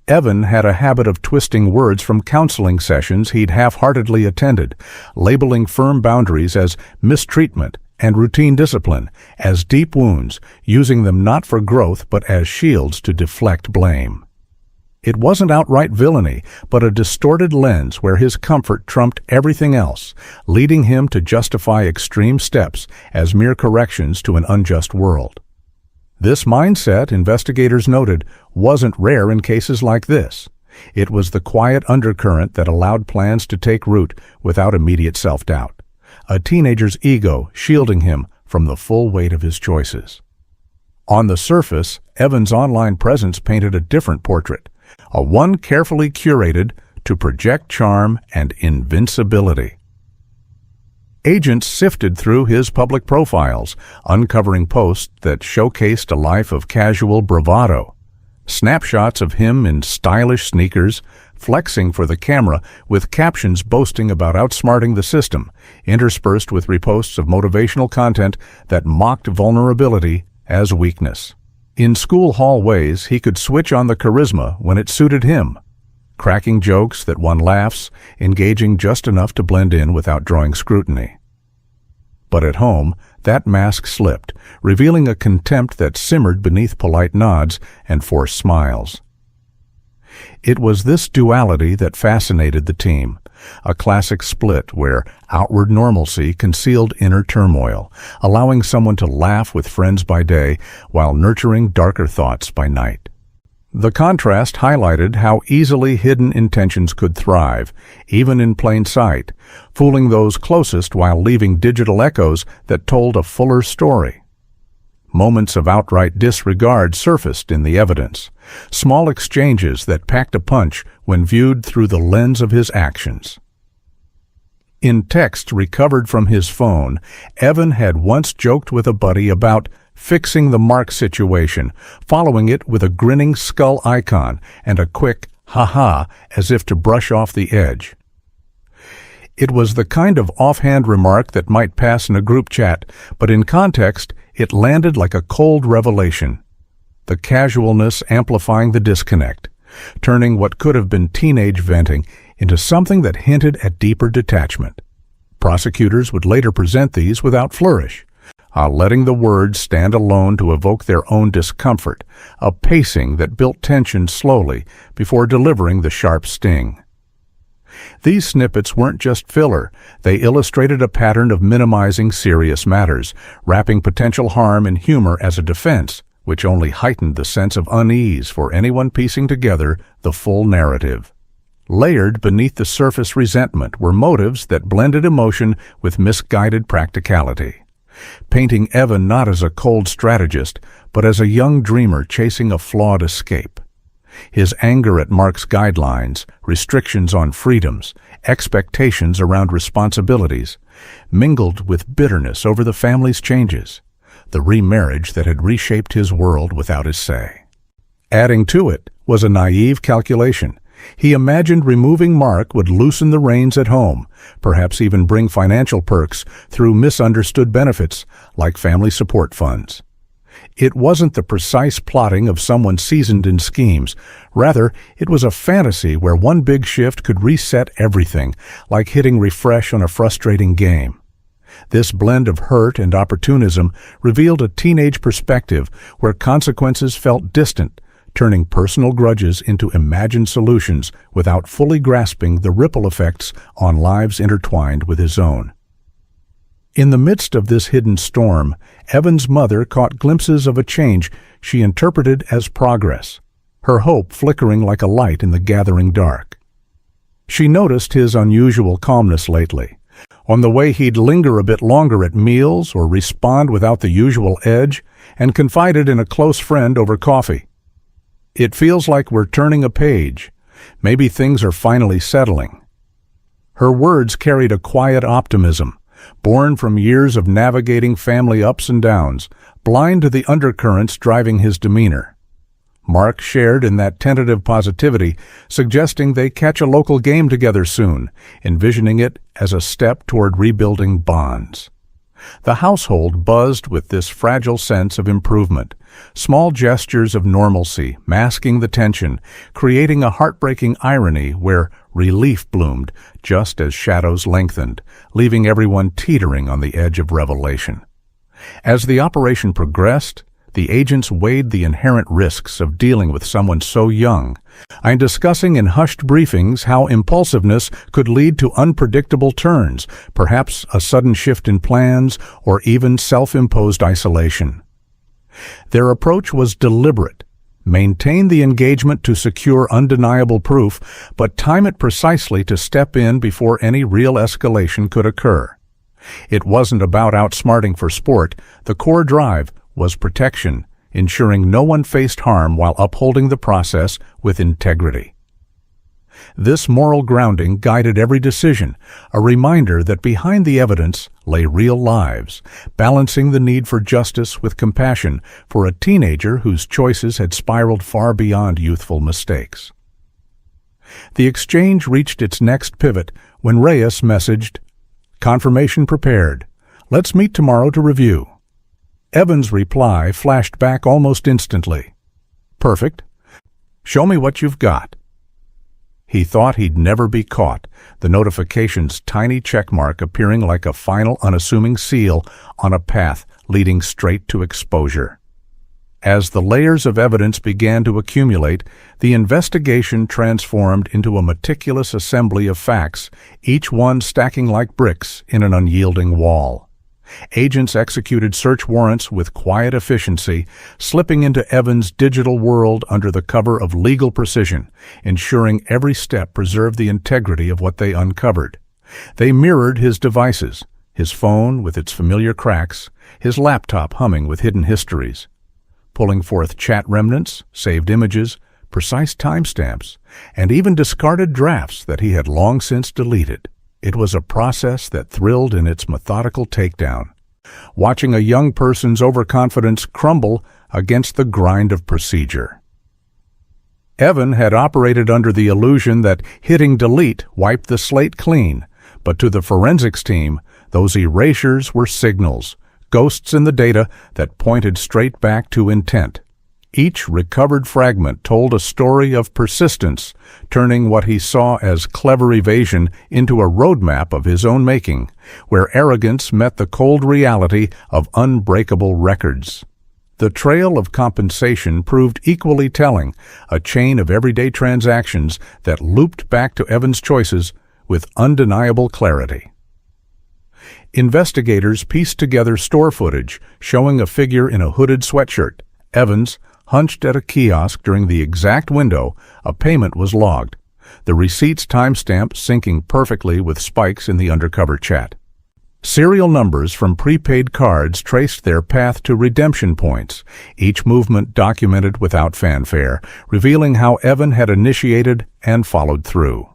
Evan had a habit of twisting words from counseling sessions he'd half-heartedly attended, labeling firm boundaries as mistreatment and routine discipline as deep wounds, using them not for growth but as shields to deflect blame. It wasn't outright villainy, but a distorted lens where his comfort trumped everything else, leading him to justify extreme steps as mere corrections to an unjust world. This mindset, investigators noted, wasn't rare in cases like this. It was the quiet undercurrent that allowed plans to take root without immediate self-doubt, a teenager's ego shielding him from the full weight of his choices. On the surface, Evan's online presence painted a different portrait, a one carefully curated to project charm and invincibility. Agents sifted through his public profiles, uncovering posts that showcased a life of casual bravado, snapshots of him in stylish sneakers, flexing for the camera with captions boasting about outsmarting the system, interspersed with reposts of motivational content that mocked vulnerability as weakness. In school hallways, he could switch on the charisma when it suited him, cracking jokes that won laughs, engaging just enough to blend in without drawing scrutiny. But at home, that mask slipped, revealing a contempt that simmered beneath polite nods and forced smiles. It was this duality that fascinated the team, a classic split where outward normalcy concealed inner turmoil, allowing someone to laugh with friends by day while nurturing darker thoughts by night. The contrast highlighted how easily hidden intentions could thrive, even in plain sight, fooling those closest while leaving digital echoes that told a fuller story. Moments of outright disregard surfaced in the evidence, small exchanges that packed a punch when viewed through the lens of his actions. In texts recovered from his phone, Evan had once joked with a buddy about fixing the Mark situation, following it with a grinning skull icon and a quick ha-ha as if to brush off the edge. It was the kind of offhand remark that might pass in a group chat, but in context, it landed like a cold revelation, the casualness amplifying the disconnect, turning what could have been teenage venting into something that hinted at deeper detachment. Prosecutors would later present these without flourish, letting the words stand alone to evoke their own discomfort, a pacing that built tension slowly before delivering the sharp sting. These snippets weren't just filler, they illustrated a pattern of minimizing serious matters, wrapping potential harm in humor as a defense, which only heightened the sense of unease for anyone piecing together the full narrative. Layered beneath the surface resentment were motives that blended emotion with misguided practicality. painting Evan not as a cold strategist, but as a young dreamer chasing a flawed escape. His anger at Mark's guidelines, restrictions on freedoms, expectations around responsibilities, mingled with bitterness over the family's changes, the remarriage that had reshaped his world without his say. Adding to it was a naive calculation. He imagined removing Mark would loosen the reins at home, perhaps even bring financial perks through misunderstood benefits like family support funds. It wasn't the precise plotting of someone seasoned in schemes. Rather, it was a fantasy where one big shift could reset everything, like hitting refresh on a frustrating game. This blend of hurt and opportunism revealed a teenage perspective where consequences felt distant, turning personal grudges into imagined solutions without fully grasping the ripple effects on lives intertwined with his own. In the midst of this hidden storm, Evan's mother caught glimpses of a change she interpreted as progress, her hope flickering like a light in the gathering dark. She noticed his unusual calmness lately, on the way he'd linger a bit longer at meals or respond without the usual edge, and confided in a close friend over coffee. "It feels like we're turning a page. Maybe things are finally settling." Her words carried a quiet optimism, born from years of navigating family ups and downs, blind to the undercurrents driving his demeanor. Mark shared in that tentative positivity, suggesting they catch a local game together soon, envisioning it as a step toward rebuilding bonds. The household buzzed with this fragile sense of improvement, small gestures of normalcy masking the tension, creating a heartbreaking irony where relief bloomed just as shadows lengthened, leaving everyone teetering on the edge of revelation. As the operation progressed, the agents weighed the inherent risks of dealing with someone so young, and discussing in hushed briefings how impulsiveness could lead to unpredictable turns, perhaps a sudden shift in plans or even self-imposed isolation. Their approach was deliberate. Maintain the engagement to secure undeniable proof, but time it precisely to step in before any real escalation could occur. It wasn't about outsmarting for sport. The core drive was protection, ensuring no one faced harm while upholding the process with integrity. This moral grounding guided every decision, a reminder that behind the evidence lay real lives, balancing the need for justice with compassion for a teenager whose choices had spiraled far beyond youthful mistakes. The exchange reached its next pivot when Reyes messaged, "Confirmation prepared. Let's meet tomorrow to review." Evan's reply flashed back almost instantly. "Perfect. Show me what you've got." He thought he'd never be caught, the notification's tiny checkmark appearing like a final unassuming seal on a path leading straight to exposure. As the layers of evidence began to accumulate, the investigation transformed into a meticulous assembly of facts, each one stacking like bricks in an unyielding wall. Agents executed search warrants with quiet efficiency, slipping into Evan's digital world under the cover of legal precision, ensuring every step preserved the integrity of what they uncovered. They mirrored his devices, his phone with its familiar cracks, his laptop humming with hidden histories, pulling forth chat remnants, saved images, precise timestamps, and even discarded drafts that he had long since deleted. It was a process that thrilled in its methodical takedown, watching a young person's overconfidence crumble against the grind of procedure. Evan had operated under the illusion that hitting delete wiped the slate clean, but to the forensics team, those erasures were signals, ghosts in the data that pointed straight back to intent. Each recovered fragment told a story of persistence, turning what he saw as clever evasion into a roadmap of his own making, where arrogance met the cold reality of unbreakable records. The trail of compensation proved equally telling, a chain of everyday transactions that looped back to Evan's choices with undeniable clarity. Investigators pieced together store footage showing a figure in a hooded sweatshirt, Evans, hunched at a kiosk during the exact window a payment was logged, the receipt's timestamp syncing perfectly with spikes in the undercover chat. Serial numbers from prepaid cards traced their path to redemption points, each movement documented without fanfare, revealing how Evan had initiated and followed through.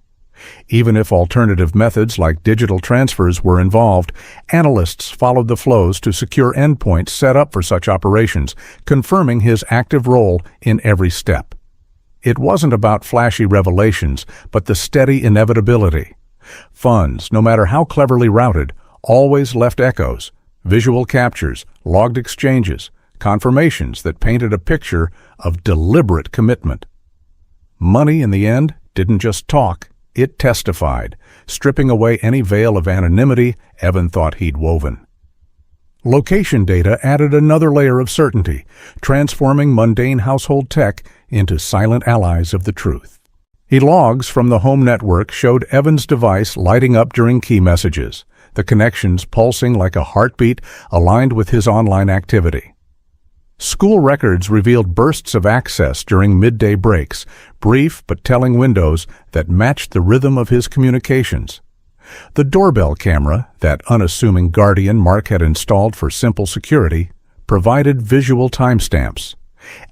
Even if alternative methods like digital transfers were involved, analysts followed the flows to secure endpoints set up for such operations, confirming his active role in every step. It wasn't about flashy revelations, but the steady inevitability. Funds, no matter how cleverly routed, always left echoes, visual captures, logged exchanges, confirmations that painted a picture of deliberate commitment. Money, in the end, didn't just talk, it testified, stripping away any veil of anonymity Evan thought he'd woven. Location data added another layer of certainty, transforming mundane household tech into silent allies of the truth. Logs from the home network showed Evan's device lighting up during key messages, the connections pulsing like a heartbeat aligned with his online activity. School records revealed bursts of access during midday breaks, brief but telling windows that matched the rhythm of his communications. The doorbell camera, that unassuming guardian Mark had installed for simple security, provided visual timestamps.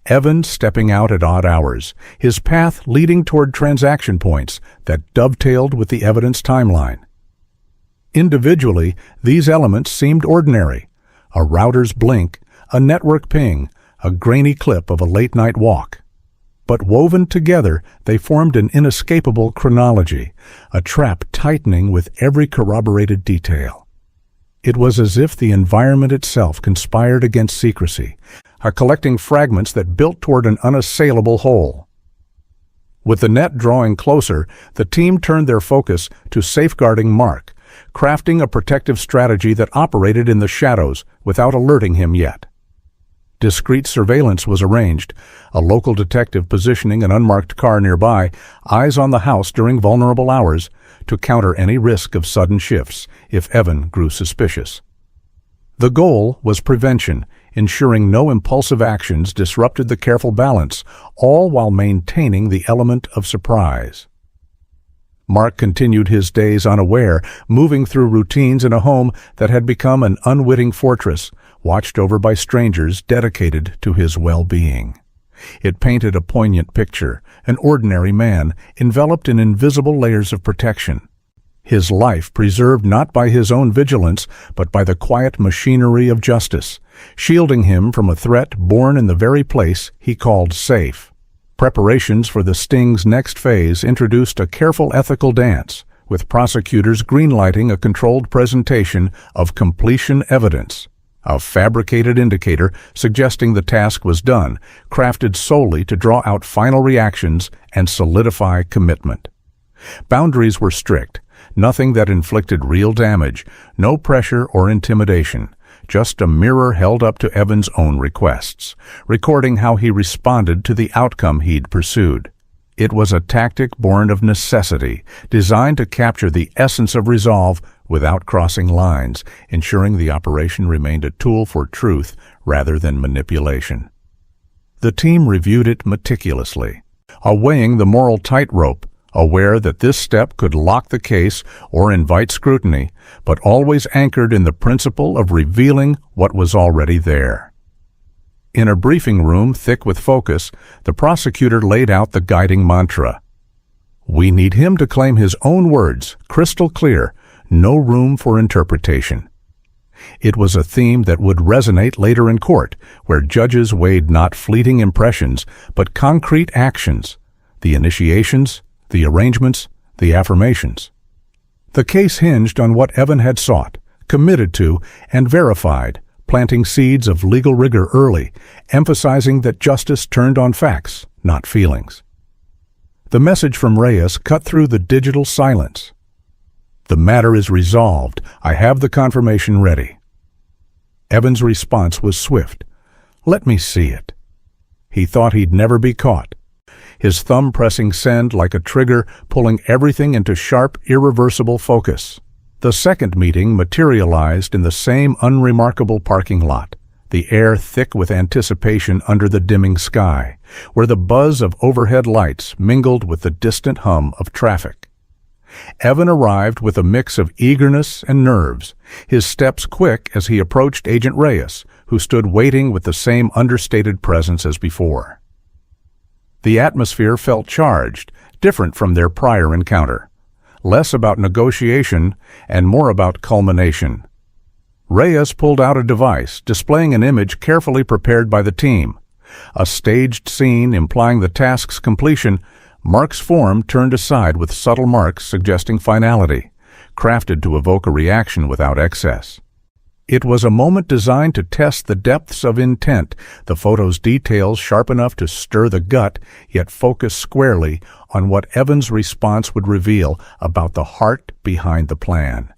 Evan stepping out at odd hours, his path leading toward transaction points that dovetailed with the evidence timeline. Individually, these elements seemed ordinary: a router's blink, a network ping, a grainy clip of a late-night walk. But woven together, they formed an inescapable chronology, a trap tightening with every corroborated detail. It was as if the environment itself conspired against secrecy, collecting fragments that built toward an unassailable whole. With the net drawing closer, the team turned their focus to safeguarding Mark, crafting a protective strategy that operated in the shadows without alerting him yet. Discreet surveillance was arranged, a local detective positioning an unmarked car nearby, eyes on the house during vulnerable hours, to counter any risk of sudden shifts if Evan grew suspicious. The goal was prevention, ensuring no impulsive actions disrupted the careful balance, all while maintaining the element of surprise. Mark continued his days unaware, moving through routines in a home that had become an unwitting fortress, watched over by strangers dedicated to his well-being. It painted a poignant picture, an ordinary man, enveloped in invisible layers of protection. His life preserved not by his own vigilance, but by the quiet machinery of justice, shielding him from a threat born in the very place he called safe. Preparations for the sting's next phase introduced a careful ethical dance, with prosecutors greenlighting a controlled presentation of completion evidence, a fabricated indicator suggesting the task was done, crafted solely to draw out final reactions and solidify commitment. Boundaries were strict, nothing that inflicted real damage, no pressure or intimidation, just a mirror held up to Evan's own requests, recording how he responded to the outcome he'd pursued. It was a tactic born of necessity, designed to capture the essence of resolve without crossing lines, ensuring the operation remained a tool for truth rather than manipulation. The team reviewed it meticulously, weighing the moral tightrope, aware that this step could lock the case or invite scrutiny, but always anchored in the principle of revealing what was already there. In a briefing room thick with focus, the prosecutor laid out the guiding mantra. We need him to claim his own words, crystal clear, no room for interpretation. It was a theme that would resonate later in court, where judges weighed not fleeting impressions, but concrete actions, the initiations, the arrangements, the affirmations. The case hinged on what Evan had sought, committed to, and verified, planting seeds of legal rigor early, emphasizing that justice turned on facts, not feelings. The message from Reyes cut through the digital silence. The matter is resolved. I have the confirmation ready. Evan's response was swift. Let me see it. He thought he'd never be caught. His thumb pressing send like a trigger, pulling everything into sharp, irreversible focus. The second meeting materialized in the same unremarkable parking lot, the air thick with anticipation under the dimming sky, where the buzz of overhead lights mingled with the distant hum of traffic. Evan arrived with a mix of eagerness and nerves, his steps quick as he approached Agent Reyes, who stood waiting with the same understated presence as before. The atmosphere felt charged, different from their prior encounter. Less about negotiation and more about culmination. Reyes pulled out a device, displaying an image carefully prepared by the team. A staged scene implying the task's completion, Mark's form turned aside with subtle marks suggesting finality, crafted to evoke a reaction without excess. It was a moment designed to test the depths of intent, the photo's details sharp enough to stir the gut, yet focus squarely on what Evan's response would reveal about the heart behind the plan.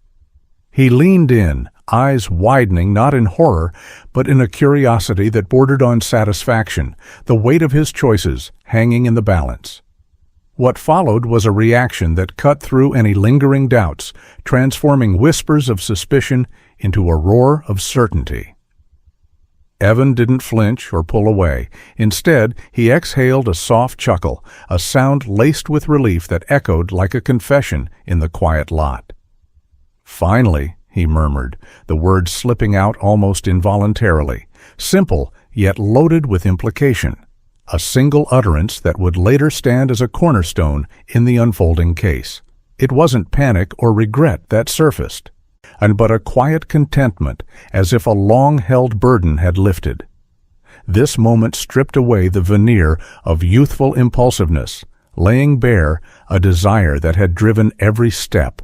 He leaned in, eyes widening not in horror, but in a curiosity that bordered on satisfaction, the weight of his choices hanging in the balance. What followed was a reaction that cut through any lingering doubts, transforming whispers of suspicion into a roar of certainty. Evan didn't flinch or pull away. Instead, he exhaled a soft chuckle, a sound laced with relief that echoed like a confession in the quiet lot. "Finally," he murmured, the words slipping out almost involuntarily, simple yet loaded with implication. A single utterance that would later stand as a cornerstone in the unfolding case. It wasn't panic or regret that surfaced, but a quiet contentment, as if a long-held burden had lifted. This moment stripped away the veneer of youthful impulsiveness, laying bare a desire that had driven every step,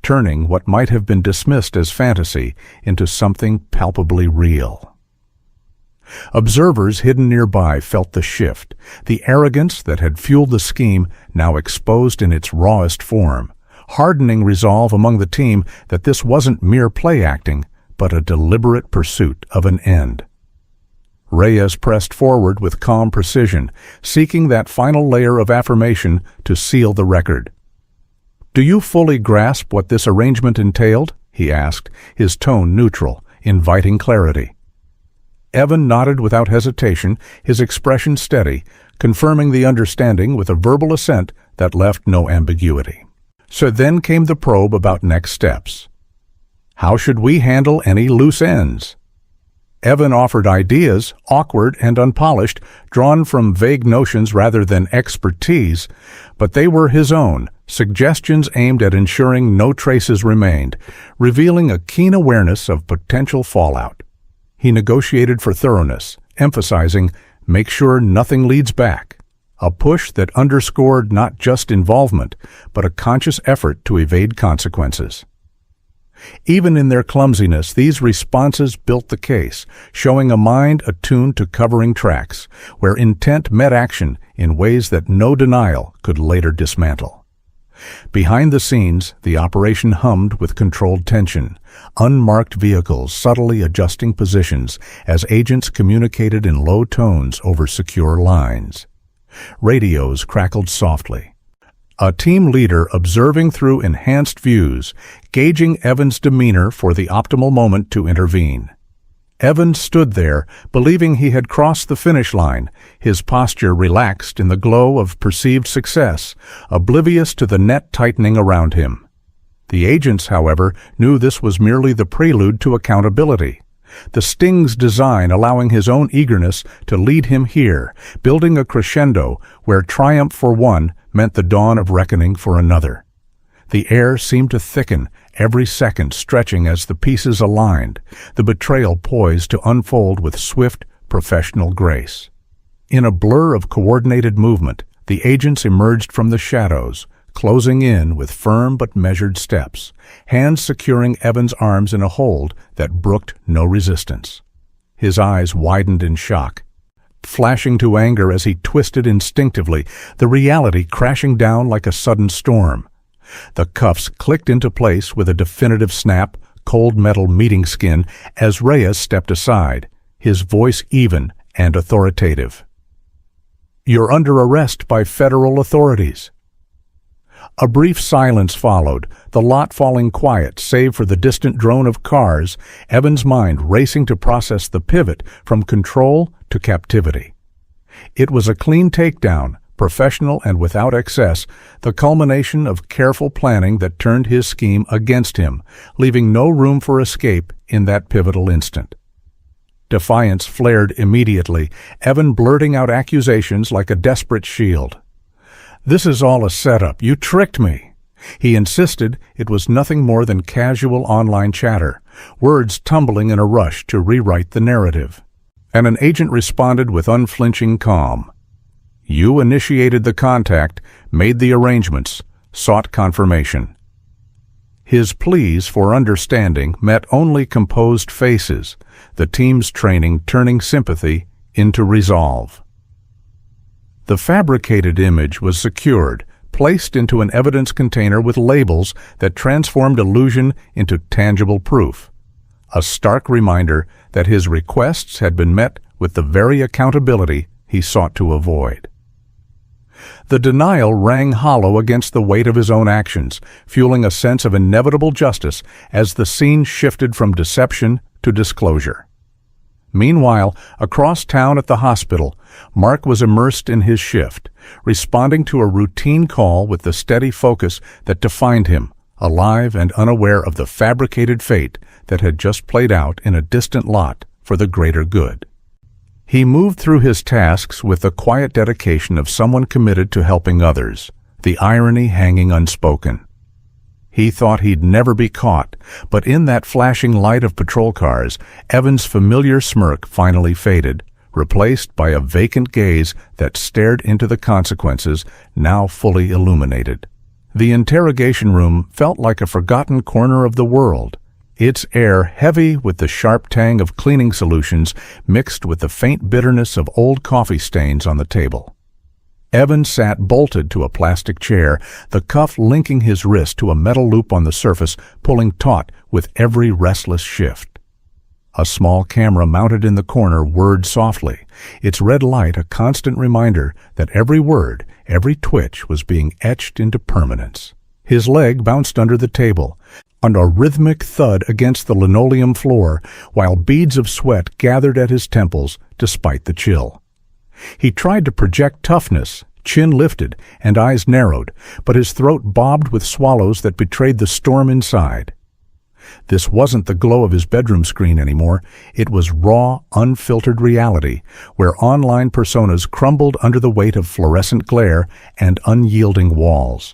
turning what might have been dismissed as fantasy into something palpably real. Observers hidden nearby felt the shift, the arrogance that had fueled the scheme now exposed in its rawest form, hardening resolve among the team that this wasn't mere play acting, but a deliberate pursuit of an end. Reyes pressed forward with calm precision, seeking that final layer of affirmation to seal the record. "Do you fully grasp what this arrangement entailed?" he asked, his tone neutral, inviting clarity. Evan nodded without hesitation, his expression steady, confirming the understanding with a verbal assent that left no ambiguity. So then came the probe about next steps. How should we handle any loose ends? Evan offered ideas, awkward and unpolished, drawn from vague notions rather than expertise, but they were his own, suggestions aimed at ensuring no traces remained, revealing a keen awareness of potential fallout. He negotiated for thoroughness, emphasizing, make sure nothing leads back, a push that underscored not just involvement, but a conscious effort to evade consequences. Even in their clumsiness, these responses built the case, showing a mind attuned to covering tracks, where intent met action in ways that no denial could later dismantle. Behind the scenes, the operation hummed with controlled tension, unmarked vehicles subtly adjusting positions as agents communicated in low tones over secure lines. Radios crackled softly. A team leader observing through enhanced views, gauging Evan's demeanor for the optimal moment to intervene. Evan stood there, believing he had crossed the finish line, his posture relaxed in the glow of perceived success, oblivious to the net tightening around him. The agents, however, knew this was merely the prelude to accountability, the sting's design allowing his own eagerness to lead him here, building a crescendo where triumph for one meant the dawn of reckoning for another. The air seemed to thicken, every second stretching as the pieces aligned, the betrayal poised to unfold with swift, professional grace. In a blur of coordinated movement, the agents emerged from the shadows, closing in with firm but measured steps, hands securing Evan's arms in a hold that brooked no resistance. His eyes widened in shock, flashing to anger as he twisted instinctively, the reality crashing down like a sudden storm. The cuffs clicked into place with a definitive snap, cold metal meeting skin, as Reyes stepped aside, his voice even and authoritative. "You're under arrest by federal authorities." A brief silence followed, the lot falling quiet save for the distant drone of cars, Evan's mind racing to process the pivot from control to captivity. It was a clean takedown, Professional and without excess, the culmination of careful planning that turned his scheme against him, leaving no room for escape in that pivotal instant. Defiance flared immediately, Evan blurting out accusations like a desperate shield. "This is all a setup. You tricked me." He insisted it was nothing more than casual online chatter, words tumbling in a rush to rewrite the narrative. And an agent responded with unflinching calm. "You initiated the contact, made the arrangements, sought confirmation." His pleas for understanding met only composed faces, the team's training turning sympathy into resolve. The fabricated image was secured, placed into an evidence container with labels that transformed illusion into tangible proof, a stark reminder that his requests had been met with the very accountability he sought to avoid. The denial rang hollow against the weight of his own actions, fueling a sense of inevitable justice as the scene shifted from deception to disclosure. Meanwhile, across town at the hospital, Mark was immersed in his shift, responding to a routine call with the steady focus that defined him, alive and unaware of the fabricated fate that had just played out in a distant lot for the greater good. He moved through his tasks with the quiet dedication of someone committed to helping others, the irony hanging unspoken. He thought he'd never be caught, but in that flashing light of patrol cars, Evan's familiar smirk finally faded, replaced by a vacant gaze that stared into the consequences, now fully illuminated. The interrogation room felt like a forgotten corner of the world, its air heavy with the sharp tang of cleaning solutions mixed with the faint bitterness of old coffee stains on the table. Evan sat bolted to a plastic chair, the cuff linking his wrist to a metal loop on the surface, pulling taut with every restless shift. A small camera mounted in the corner whirred softly, its red light a constant reminder that every word, every twitch was being etched into permanence. His leg bounced under the table, and a rhythmic thud against the linoleum floor, while beads of sweat gathered at his temples despite the chill. He tried to project toughness, chin lifted and eyes narrowed, but his throat bobbed with swallows that betrayed the storm inside. This wasn't the glow of his bedroom screen anymore. It was raw, unfiltered reality, where online personas crumbled under the weight of fluorescent glare and unyielding walls.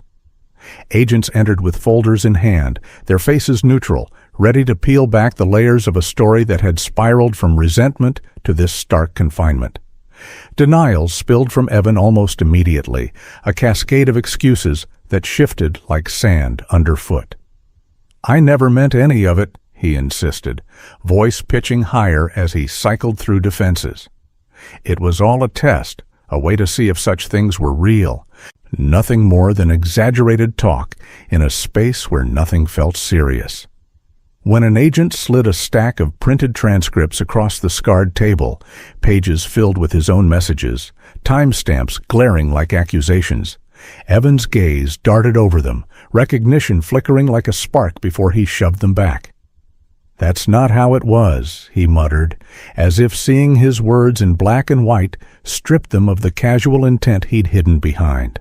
Agents entered with folders in hand, their faces neutral, ready to peel back the layers of a story that had spiraled from resentment to this stark confinement. Denials spilled from Evan almost immediately, a cascade of excuses that shifted like sand underfoot. "I never meant any of it," he insisted, voice pitching higher as he cycled through defenses. "It was all a test, a way to see if such things were real. Nothing more than exaggerated talk in a space where nothing felt serious." When an agent slid a stack of printed transcripts across the scarred table, pages filled with his own messages, timestamps glaring like accusations, Evan's gaze darted over them, recognition flickering like a spark before he shoved them back. "That's not how it was," he muttered, as if seeing his words in black and white stripped them of the casual intent he'd hidden behind.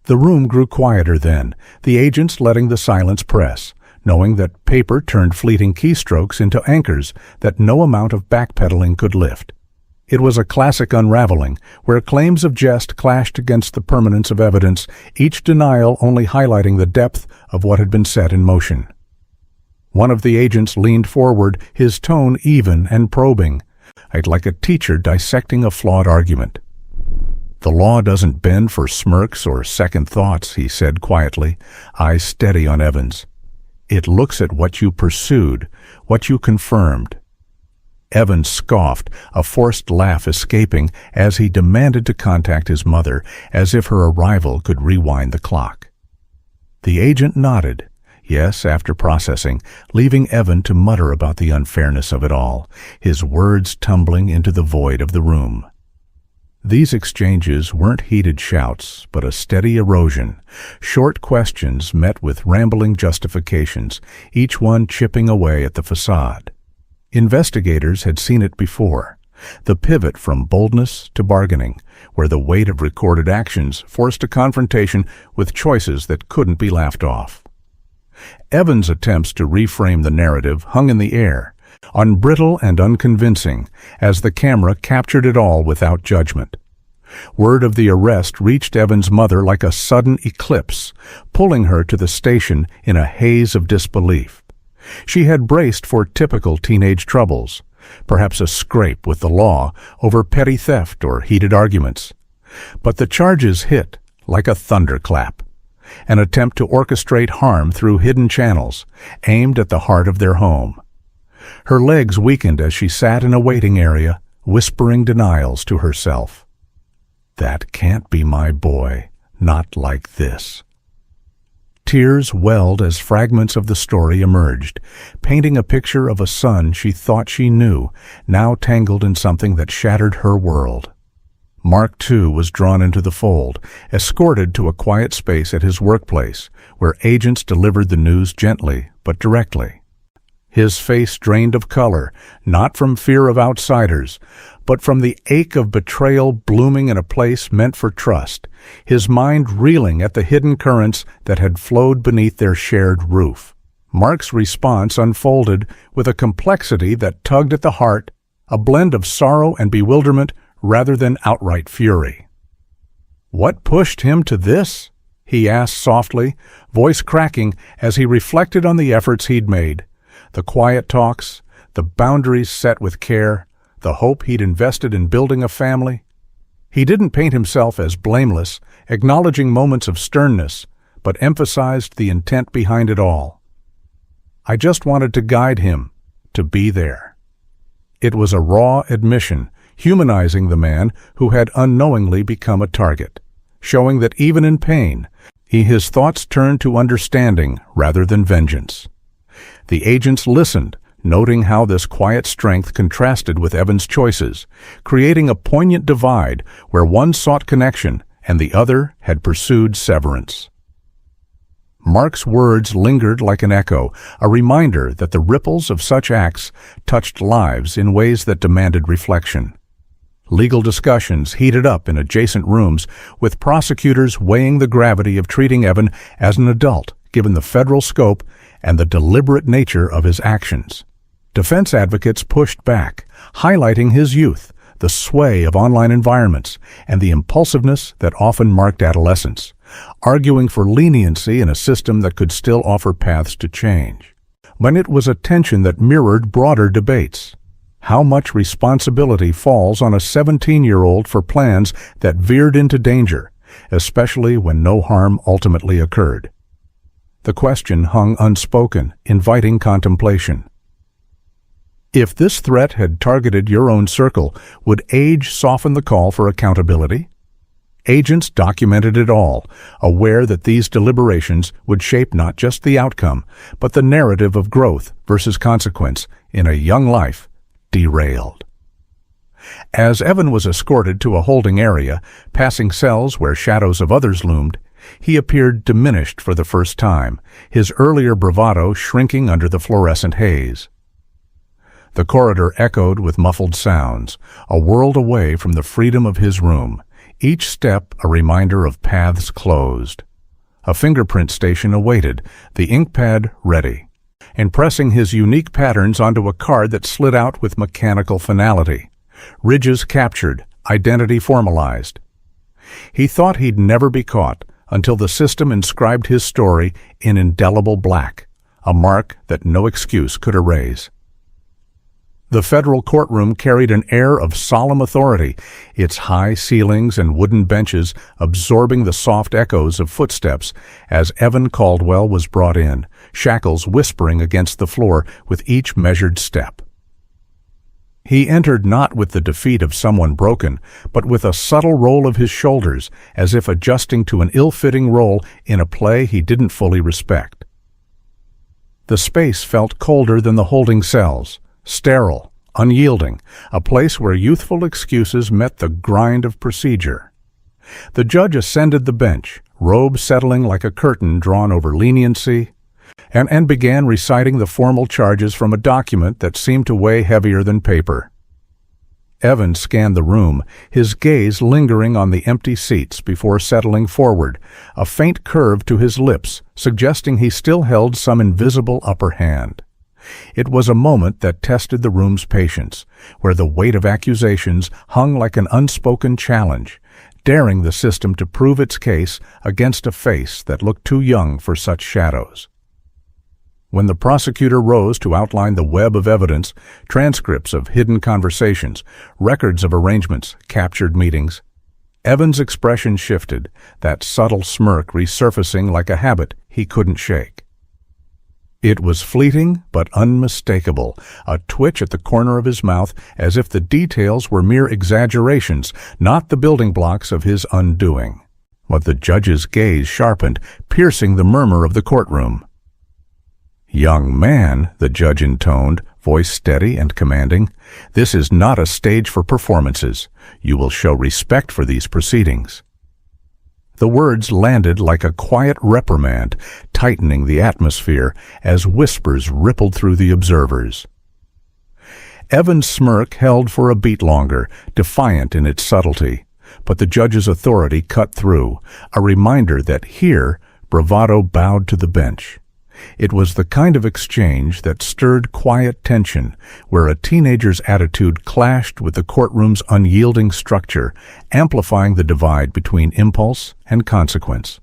The room grew quieter then, the agents letting the silence press, knowing that paper turned fleeting keystrokes into anchors that no amount of backpedaling could lift. It was a classic unraveling, where claims of jest clashed against the permanence of evidence, each denial only highlighting the depth of what had been set in motion. One of the agents leaned forward, his tone even and probing, like a teacher dissecting a flawed argument. "The law doesn't bend for smirks or second thoughts," he said quietly, eyes steady on Evans. "It looks at what you pursued, what you confirmed." Evans scoffed, a forced laugh escaping as he demanded to contact his mother, as if her arrival could rewind the clock. The agent nodded, yes, after processing, leaving Evan to mutter about the unfairness of it all, his words tumbling into the void of the room. These exchanges weren't heated shouts, but a steady erosion, short questions met with rambling justifications, each one chipping away at the facade. Investigators had seen it before, The pivot from boldness to bargaining, where the weight of recorded actions forced a confrontation with choices that couldn't be laughed off. Evans' attempts to reframe the narrative hung in the air, unbrittle and unconvincing, as the camera captured it all without judgment. Word of the arrest reached Evans' mother like a sudden eclipse, pulling her to the station in a haze of disbelief. She had braced for typical teenage troubles, perhaps a scrape with the law over petty theft or heated arguments. But the charges hit like a thunderclap, an attempt to orchestrate harm through hidden channels, aimed at the heart of their home. Her legs weakened as she sat in a waiting area, whispering denials to herself. That can't be my boy, not like this. Tears welled as fragments of the story emerged, painting a picture of a son she thought she knew, now tangled in something that shattered her world. Mark, too, was drawn into the fold, escorted to a quiet space at his workplace, where agents delivered the news gently but directly. His face drained of color, not from fear of outsiders, but from the ache of betrayal blooming in a place meant for trust, his mind reeling at the hidden currents that had flowed beneath their shared roof. Mark's response unfolded with a complexity that tugged at the heart, a blend of sorrow and bewilderment rather than outright fury. "What pushed him to this?" he asked softly, voice cracking as he reflected on the efforts he'd made. The quiet talks, the boundaries set with care, the hope he'd invested in building a family. He didn't paint himself as blameless, acknowledging moments of sternness, but emphasized the intent behind it all. "I just wanted to guide him, to be there." It was a raw admission, humanizing the man who had unknowingly become a target, showing that even in pain, his thoughts turned to understanding rather than vengeance. The agents listened, noting how this quiet strength contrasted with Evans' choices, creating a poignant divide where one sought connection and the other had pursued severance. Mark's words lingered like an echo, a reminder that the ripples of such acts touched lives in ways that demanded reflection. Legal discussions heated up in adjacent rooms, with prosecutors weighing the gravity of treating Evan as an adult, given the federal scope and the deliberate nature of his actions. Defense advocates pushed back, highlighting his youth, the sway of online environments, and the impulsiveness that often marked adolescence, arguing for leniency in a system that could still offer paths to change. When it was a tension that mirrored broader debates. How much responsibility falls on a 17-year-old for plans that veered into danger, especially when no harm ultimately occurred? The question hung unspoken, inviting contemplation. If this threat had targeted your own circle, would age soften the call for accountability? Agents documented it all, aware that these deliberations would shape not just the outcome, but the narrative of growth versus consequence in a young life derailed. As Evan was escorted to a holding area, passing cells where shadows of others loomed, he appeared diminished for the first time, his earlier bravado shrinking under the fluorescent haze. The corridor echoed with muffled sounds, a world away from the freedom of his room, each step a reminder of paths closed. A fingerprint station awaited, the ink pad ready, impressing his unique patterns onto a card that slid out with mechanical finality. Ridges captured, identity formalized. He thought he'd never be caught until the system inscribed his story in indelible black, a mark that no excuse could erase. The federal courtroom carried an air of solemn authority, its high ceilings and wooden benches absorbing the soft echoes of footsteps as Evan Caldwell was brought in, shackles whispering against the floor with each measured step. He entered not with the defeat of someone broken, but with a subtle roll of his shoulders, as if adjusting to an ill-fitting role in a play he didn't fully respect. The space felt colder than the holding cells, sterile, unyielding, a place where youthful excuses met the grind of procedure. The judge ascended the bench, robe settling like a curtain drawn over leniency, and began reciting the formal charges from a document that seemed to weigh heavier than paper. Evan scanned the room, his gaze lingering on the empty seats before settling forward, a faint curve to his lips suggesting he still held some invisible upper hand. It was a moment that tested the room's patience, where the weight of accusations hung like an unspoken challenge, daring the system to prove its case against a face that looked too young for such shadows. When the prosecutor rose to outline the web of evidence, transcripts of hidden conversations, records of arrangements, captured meetings, Evan's expression shifted, that subtle smirk resurfacing like a habit he couldn't shake. It was fleeting but unmistakable, a twitch at the corner of his mouth as if the details were mere exaggerations, not the building blocks of his undoing. But the judge's gaze sharpened, piercing the murmur of the courtroom. "Young man," the judge intoned, voice steady and commanding, "this is not a stage for performances. You will show respect for these proceedings." The words landed like a quiet reprimand, tightening the atmosphere as whispers rippled through the observers. Evan's smirk held for a beat longer, defiant in its subtlety, but the judge's authority cut through, a reminder that here bravado bowed to the bench. It was the kind of exchange that stirred quiet tension, where a teenager's attitude clashed with the courtroom's unyielding structure, amplifying the divide between impulse and consequence.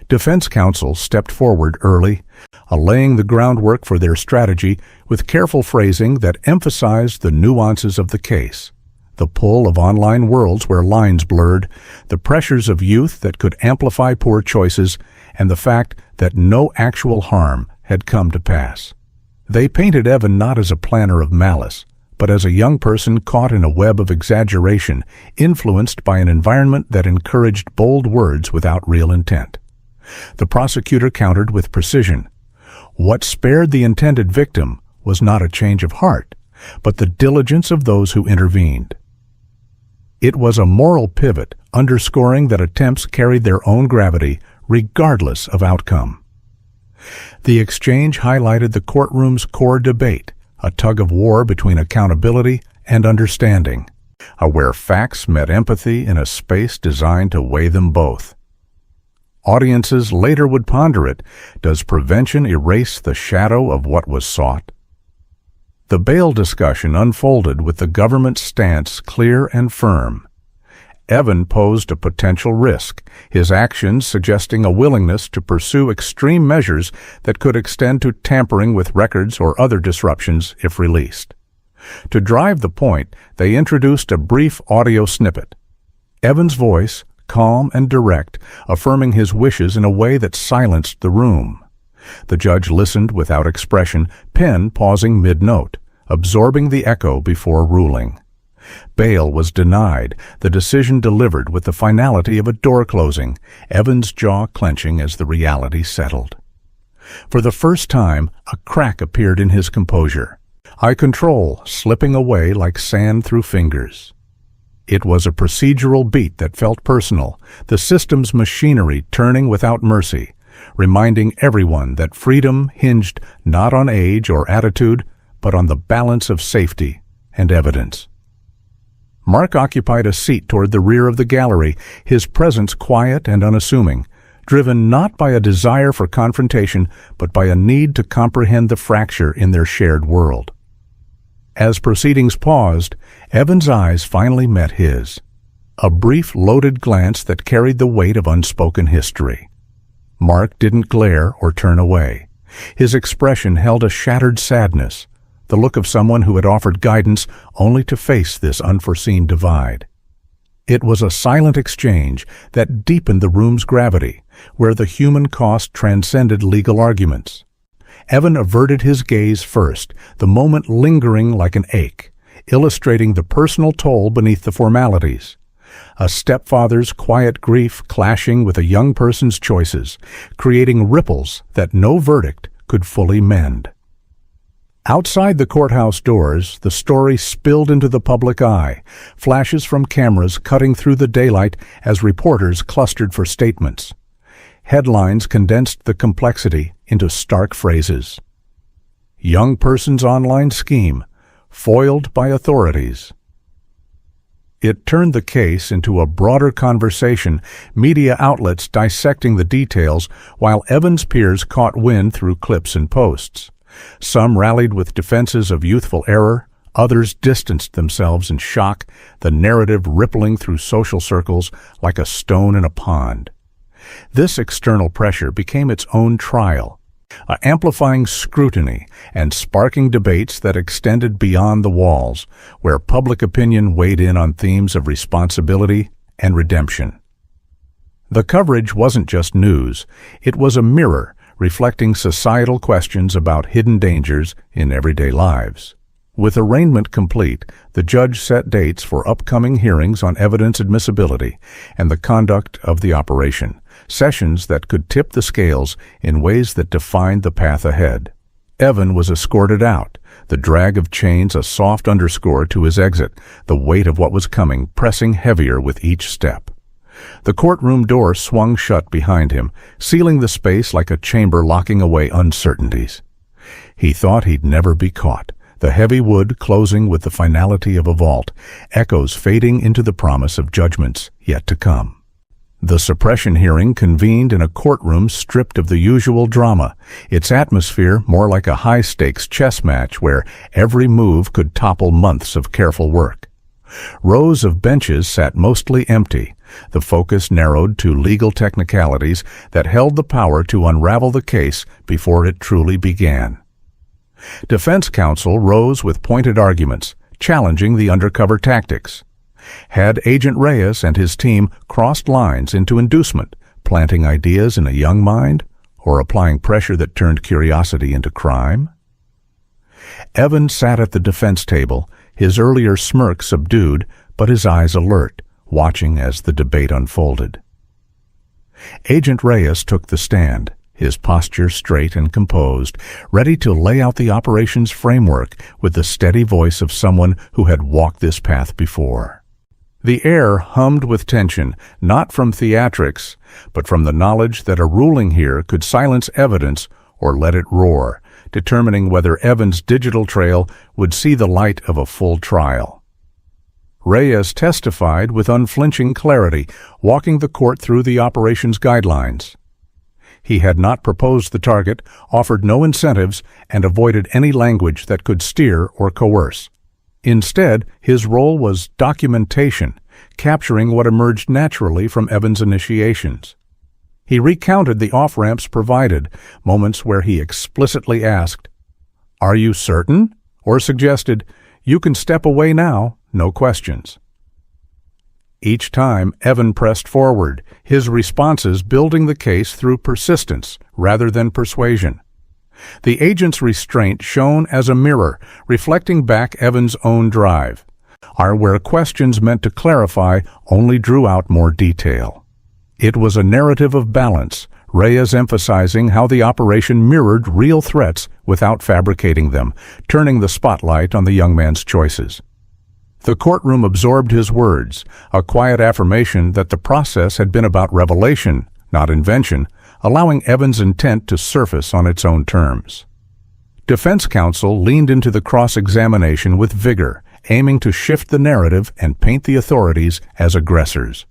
Defense counsel stepped forward early, laying the groundwork for their strategy with careful phrasing that emphasized the nuances of the case. The pull of online worlds where lines blurred, the pressures of youth that could amplify poor choices, and the fact that no actual harm had come to pass. They painted Evan not as a planner of malice, but as a young person caught in a web of exaggeration, influenced by an environment that encouraged bold words without real intent. The prosecutor countered with precision. What spared the intended victim was not a change of heart, but the diligence of those who intervened. It was a moral pivot, underscoring that attempts carried their own gravity, regardless of outcome. The exchange highlighted the courtroom's core debate, a tug-of-war between accountability and understanding, where facts met empathy in a space designed to weigh them both. Audiences later would ponder it: does prevention erase the shadow of what was sought? The bail discussion unfolded with the government's stance clear and firm. Evan posed a potential risk, his actions suggesting a willingness to pursue extreme measures that could extend to tampering with records or other disruptions if released. To drive the point, they introduced a brief audio snippet. Evan's voice, calm and direct, affirming his wishes in a way that silenced the room. The judge listened without expression, pen pausing mid-note, absorbing the echo before ruling. Bail was denied, the decision delivered with the finality of a door closing, Evan's jaw clenching as the reality settled. For the first time, a crack appeared in his composure, eye control slipping away like sand through fingers. It was a procedural beat that felt personal, the system's machinery turning without mercy, reminding everyone that freedom hinged not on age or attitude, but on the balance of safety and evidence. Mark occupied a seat toward the rear of the gallery, his presence quiet and unassuming, driven not by a desire for confrontation, but by a need to comprehend the fracture in their shared world. As proceedings paused, Evan's eyes finally met his, a brief loaded glance that carried the weight of unspoken history. Mark didn't glare or turn away. His expression held a shattered sadness, the look of someone who had offered guidance only to face this unforeseen divide. It was a silent exchange that deepened the room's gravity, where the human cost transcended legal arguments. Evan averted his gaze first, the moment lingering like an ache, illustrating the personal toll beneath the formalities. A stepfather's quiet grief clashing with a young person's choices, creating ripples that no verdict could fully mend. Outside the courthouse doors, the story spilled into the public eye, flashes from cameras cutting through the daylight as reporters clustered for statements. Headlines condensed the complexity into stark phrases. Young person's online scheme, foiled by authorities. It turned the case into a broader conversation, media outlets dissecting the details, while Evans' peers caught wind through clips and posts. Some rallied with defenses of youthful error, others distanced themselves in shock, the narrative rippling through social circles like a stone in a pond. This external pressure became its own trial, amplifying scrutiny and sparking debates that extended beyond the walls, where public opinion weighed in on themes of responsibility and redemption. The coverage wasn't just news, it was a mirror reflecting societal questions about hidden dangers in everyday lives. With arraignment complete, the judge set dates for upcoming hearings on evidence admissibility and the conduct of the operation, sessions that could tip the scales in ways that defined the path ahead. Evan was escorted out, the drag of chains a soft underscore to his exit, the weight of what was coming pressing heavier with each step. The courtroom door swung shut behind him, sealing the space like a chamber locking away uncertainties. He thought he'd never be caught, the heavy wood closing with the finality of a vault, echoes fading into the promise of judgments yet to come. The suppression hearing convened in a courtroom stripped of the usual drama, its atmosphere more like a high-stakes chess match where every move could topple months of careful work. Rows of benches sat mostly empty, the focus narrowed to legal technicalities that held the power to unravel the case before it truly began. Defense counsel rose with pointed arguments, challenging the undercover tactics. Had Agent Reyes and his team crossed lines into inducement, planting ideas in a young mind, or applying pressure that turned curiosity into crime? Evan sat at the defense table, his earlier smirk subdued, but his eyes alert, watching as the debate unfolded. Agent Reyes took the stand, his posture straight and composed, ready to lay out the operation's framework with the steady voice of someone who had walked this path before. The air hummed with tension, not from theatrics, but from the knowledge that a ruling here could silence evidence or let it roar, determining whether Evans' digital trail would see the light of a full trial. Reyes testified with unflinching clarity, walking the court through the operation's guidelines. He had not proposed the target, offered no incentives, and avoided any language that could steer or coerce. Instead, his role was documentation, capturing what emerged naturally from Evans' initiations. He recounted the off-ramps provided, moments where he explicitly asked, "Are you certain?" or suggested, "You can step away now, no questions." Each time, Evan pressed forward, his responses building the case through persistence rather than persuasion. The agent's restraint shone as a mirror, reflecting back Evan's own drive, where questions meant to clarify only drew out more detail. It was a narrative of balance, Reyes emphasizing how the operation mirrored real threats without fabricating them, turning the spotlight on the young man's choices. The courtroom absorbed his words, a quiet affirmation that the process had been about revelation, not invention, allowing Evans' intent to surface on its own terms. Defense counsel leaned into the cross-examination with vigor, aiming to shift the narrative and paint the authorities as aggressors.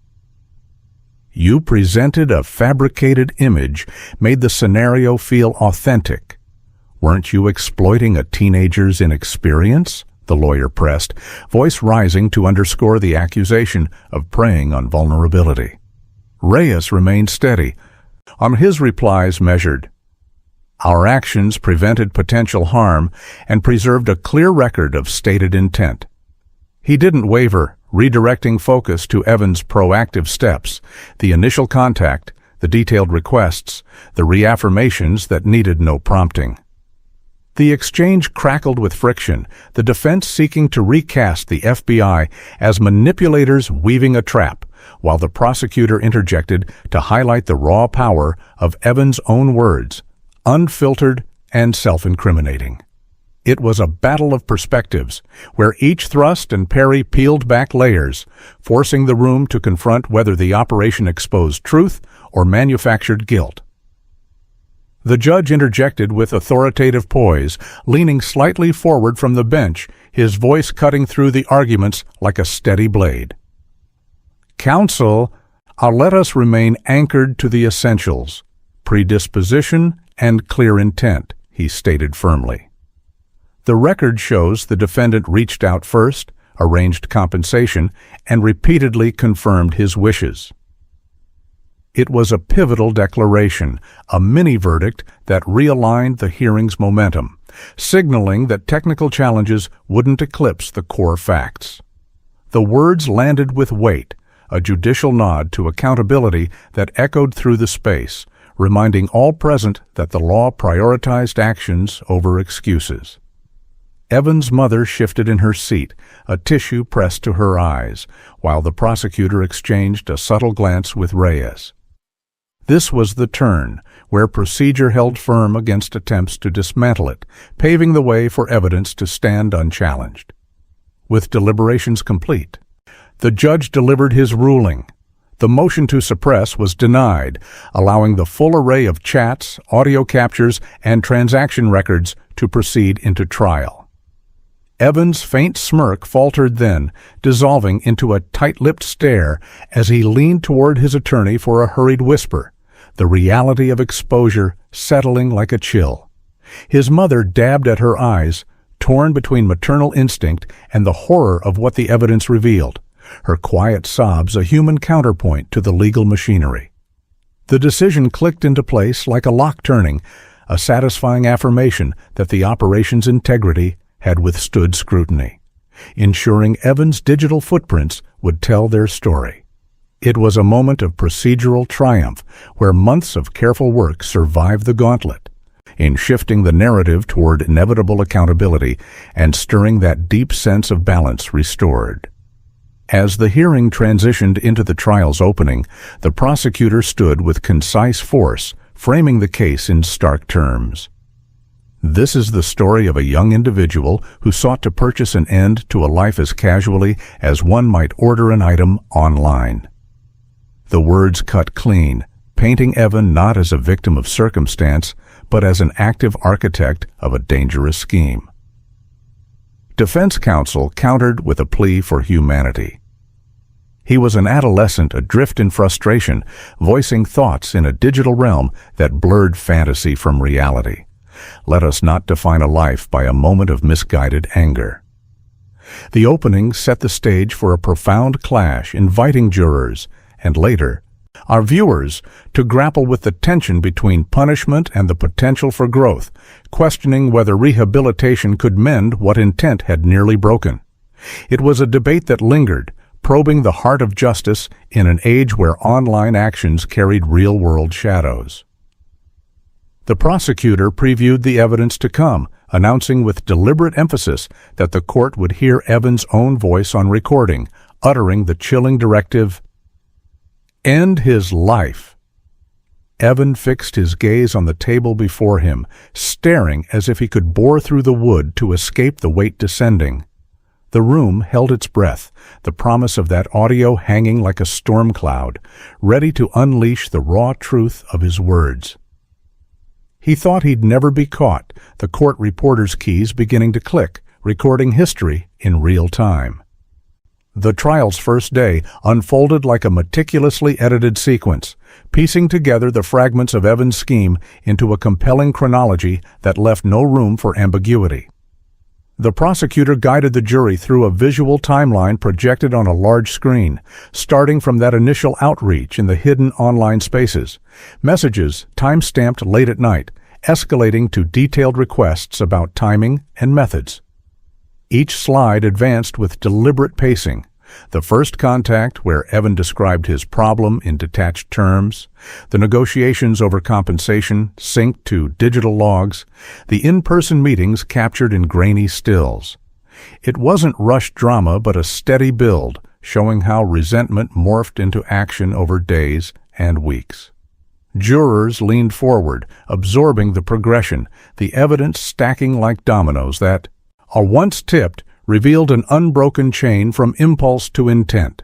"You presented a fabricated image, made the scenario feel authentic. Weren't you exploiting a teenager's inexperience?" the lawyer pressed, voice rising to underscore the accusation of preying on vulnerability. Reyes remained steady, on his replies measured. "Our actions prevented potential harm and preserved a clear record of stated intent." He didn't waver, redirecting focus to Evans' proactive steps, the initial contact, the detailed requests, the reaffirmations that needed no prompting. The exchange crackled with friction, the defense seeking to recast the FBI as manipulators weaving a trap, while the prosecutor interjected to highlight the raw power of Evans' own words, unfiltered and self-incriminating. It was a battle of perspectives, where each thrust and parry peeled back layers, forcing the room to confront whether the operation exposed truth or manufactured guilt. The judge interjected with authoritative poise, leaning slightly forward from the bench, his voice cutting through the arguments like a steady blade. Counsel, let us remain anchored to the essentials, predisposition and clear intent, he stated firmly. The record shows the defendant reached out first, arranged compensation, and repeatedly confirmed his wishes. It was a pivotal declaration, a mini-verdict that realigned the hearing's momentum, signaling that technical challenges wouldn't eclipse the core facts. The words landed with weight, a judicial nod to accountability that echoed through the space, reminding all present that the law prioritized actions over excuses. Evan's mother shifted in her seat, a tissue pressed to her eyes, while the prosecutor exchanged a subtle glance with Reyes. This was the turn, where procedure held firm against attempts to dismantle it, paving the way for evidence to stand unchallenged. With deliberations complete, the judge delivered his ruling. The motion to suppress was denied, allowing the full array of chats, audio captures, and transaction records to proceed into trial. Evan's faint smirk faltered then, dissolving into a tight-lipped stare as he leaned toward his attorney for a hurried whisper, the reality of exposure settling like a chill. His mother dabbed at her eyes, torn between maternal instinct and the horror of what the evidence revealed, her quiet sobs a human counterpoint to the legal machinery. The decision clicked into place like a lock turning, a satisfying affirmation that the operation's integrity had withstood scrutiny, ensuring Evan's digital footprints would tell their story. It was a moment of procedural triumph where months of careful work survived the gauntlet, in shifting the narrative toward inevitable accountability and stirring that deep sense of balance restored. As the hearing transitioned into the trial's opening, the prosecutor stood with concise force, framing the case in stark terms. This is the story of a young individual who sought to purchase an end to a life as casually as one might order an item online. The words cut clean, painting Evan not as a victim of circumstance, but as an active architect of a dangerous scheme. Defense counsel countered with a plea for humanity. He was an adolescent adrift in frustration, voicing thoughts in a digital realm that blurred fantasy from reality. Let us not define a life by a moment of misguided anger. The opening set the stage for a profound clash, inviting jurors, and later, our viewers, to grapple with the tension between punishment and the potential for growth, questioning whether rehabilitation could mend what intent had nearly broken. It was a debate that lingered, probing the heart of justice in an age where online actions carried real-world shadows. The prosecutor previewed the evidence to come, announcing with deliberate emphasis that the court would hear Evan's own voice on recording, uttering the chilling directive, "End his life." Evan fixed his gaze on the table before him, staring as if he could bore through the wood to escape the weight descending. The room held its breath, the promise of that audio hanging like a storm cloud, ready to unleash the raw truth of his words. He thought he'd never be caught, the court reporter's keys beginning to click, recording history in real time. The trial's first day unfolded like a meticulously edited sequence, piecing together the fragments of Evan's scheme into a compelling chronology that left no room for ambiguity. The prosecutor guided the jury through a visual timeline projected on a large screen, starting from that initial outreach in the hidden online spaces, messages time-stamped late at night, escalating to detailed requests about timing and methods. Each slide advanced with deliberate pacing. The first contact, where Evan described his problem in detached terms, the negotiations over compensation synced to digital logs, the in-person meetings captured in grainy stills. It wasn't rushed drama, but a steady build, showing how resentment morphed into action over days and weeks. Jurors leaned forward, absorbing the progression, the evidence stacking like dominoes that, once tipped, revealed an unbroken chain from impulse to intent.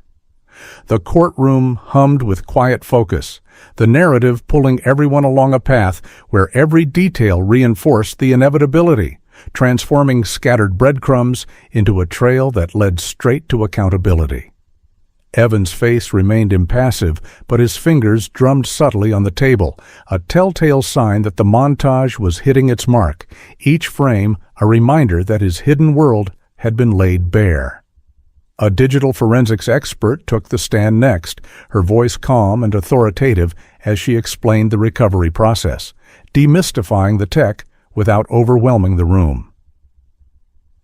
The courtroom hummed with quiet focus, the narrative pulling everyone along a path where every detail reinforced the inevitability, transforming scattered breadcrumbs into a trail that led straight to accountability. Evan's face remained impassive, but his fingers drummed subtly on the table, a telltale sign that the montage was hitting its mark, each frame a reminder that his hidden world had been laid bare. A digital forensics expert took the stand next, her voice calm and authoritative as she explained the recovery process, demystifying the tech without overwhelming the room.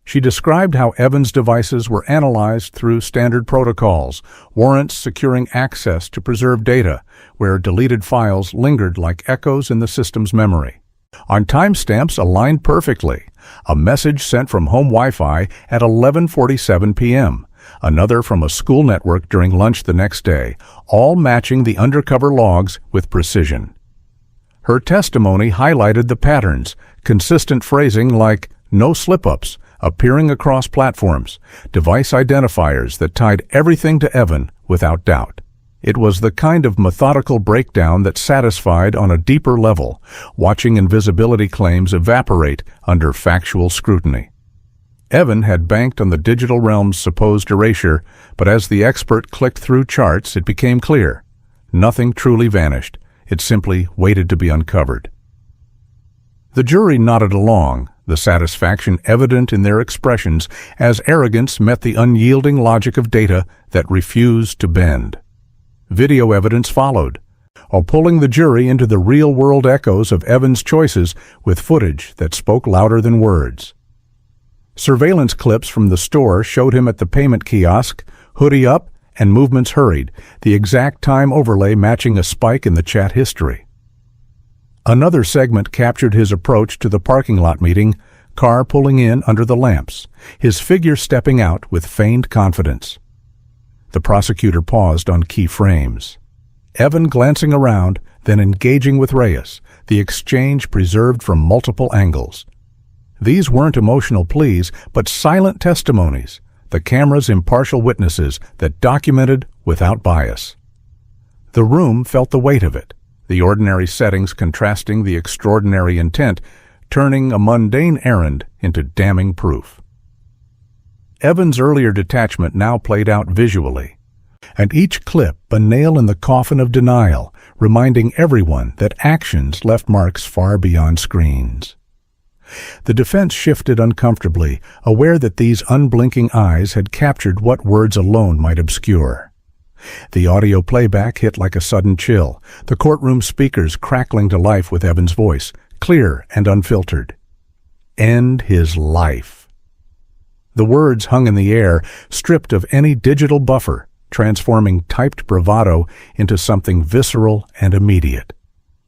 She described how Evan's devices were analyzed through standard protocols, warrants securing access to preserved data, where deleted files lingered like echoes in the system's memory. On timestamps aligned perfectly, a message sent from home Wi-Fi at 11:47 p.m., another from a school network during lunch the next day, all matching the undercover logs with precision. Her testimony highlighted the patterns, consistent phrasing like "no slip-ups," appearing across platforms, device identifiers that tied everything to Evan without doubt. It was the kind of methodical breakdown that satisfied on a deeper level, watching invisibility claims evaporate under factual scrutiny. Evan had banked on the digital realm's supposed erasure, but as the expert clicked through charts, it became clear. Nothing truly vanished. It simply waited to be uncovered. The jury nodded along, the satisfaction evident in their expressions as arrogance met the unyielding logic of data that refused to bend. Video evidence followed, pulling the jury into the real-world echoes of Evan's choices with footage that spoke louder than words. Surveillance clips from the store showed him at the payment kiosk, hoodie up and movements hurried, the exact time overlay matching a spike in the chat history. Another segment captured his approach to the parking lot meeting, car pulling in under the lamps, his figure stepping out with feigned confidence. The prosecutor paused on key frames. Evan glancing around, then engaging with Reyes, the exchange preserved from multiple angles. These weren't emotional pleas, but silent testimonies, the camera's impartial witnesses that documented without bias. The room felt the weight of it, the ordinary settings contrasting the extraordinary intent, turning a mundane errand into damning proof. Evan's earlier detachment now played out visually, and each clip a nail in the coffin of denial, reminding everyone that actions left marks far beyond screens. The defense shifted uncomfortably, aware that these unblinking eyes had captured what words alone might obscure. The audio playback hit like a sudden chill, the courtroom speakers crackling to life with Evan's voice, clear and unfiltered. End his life. The words hung in the air, stripped of any digital buffer, transforming typed bravado into something visceral and immediate.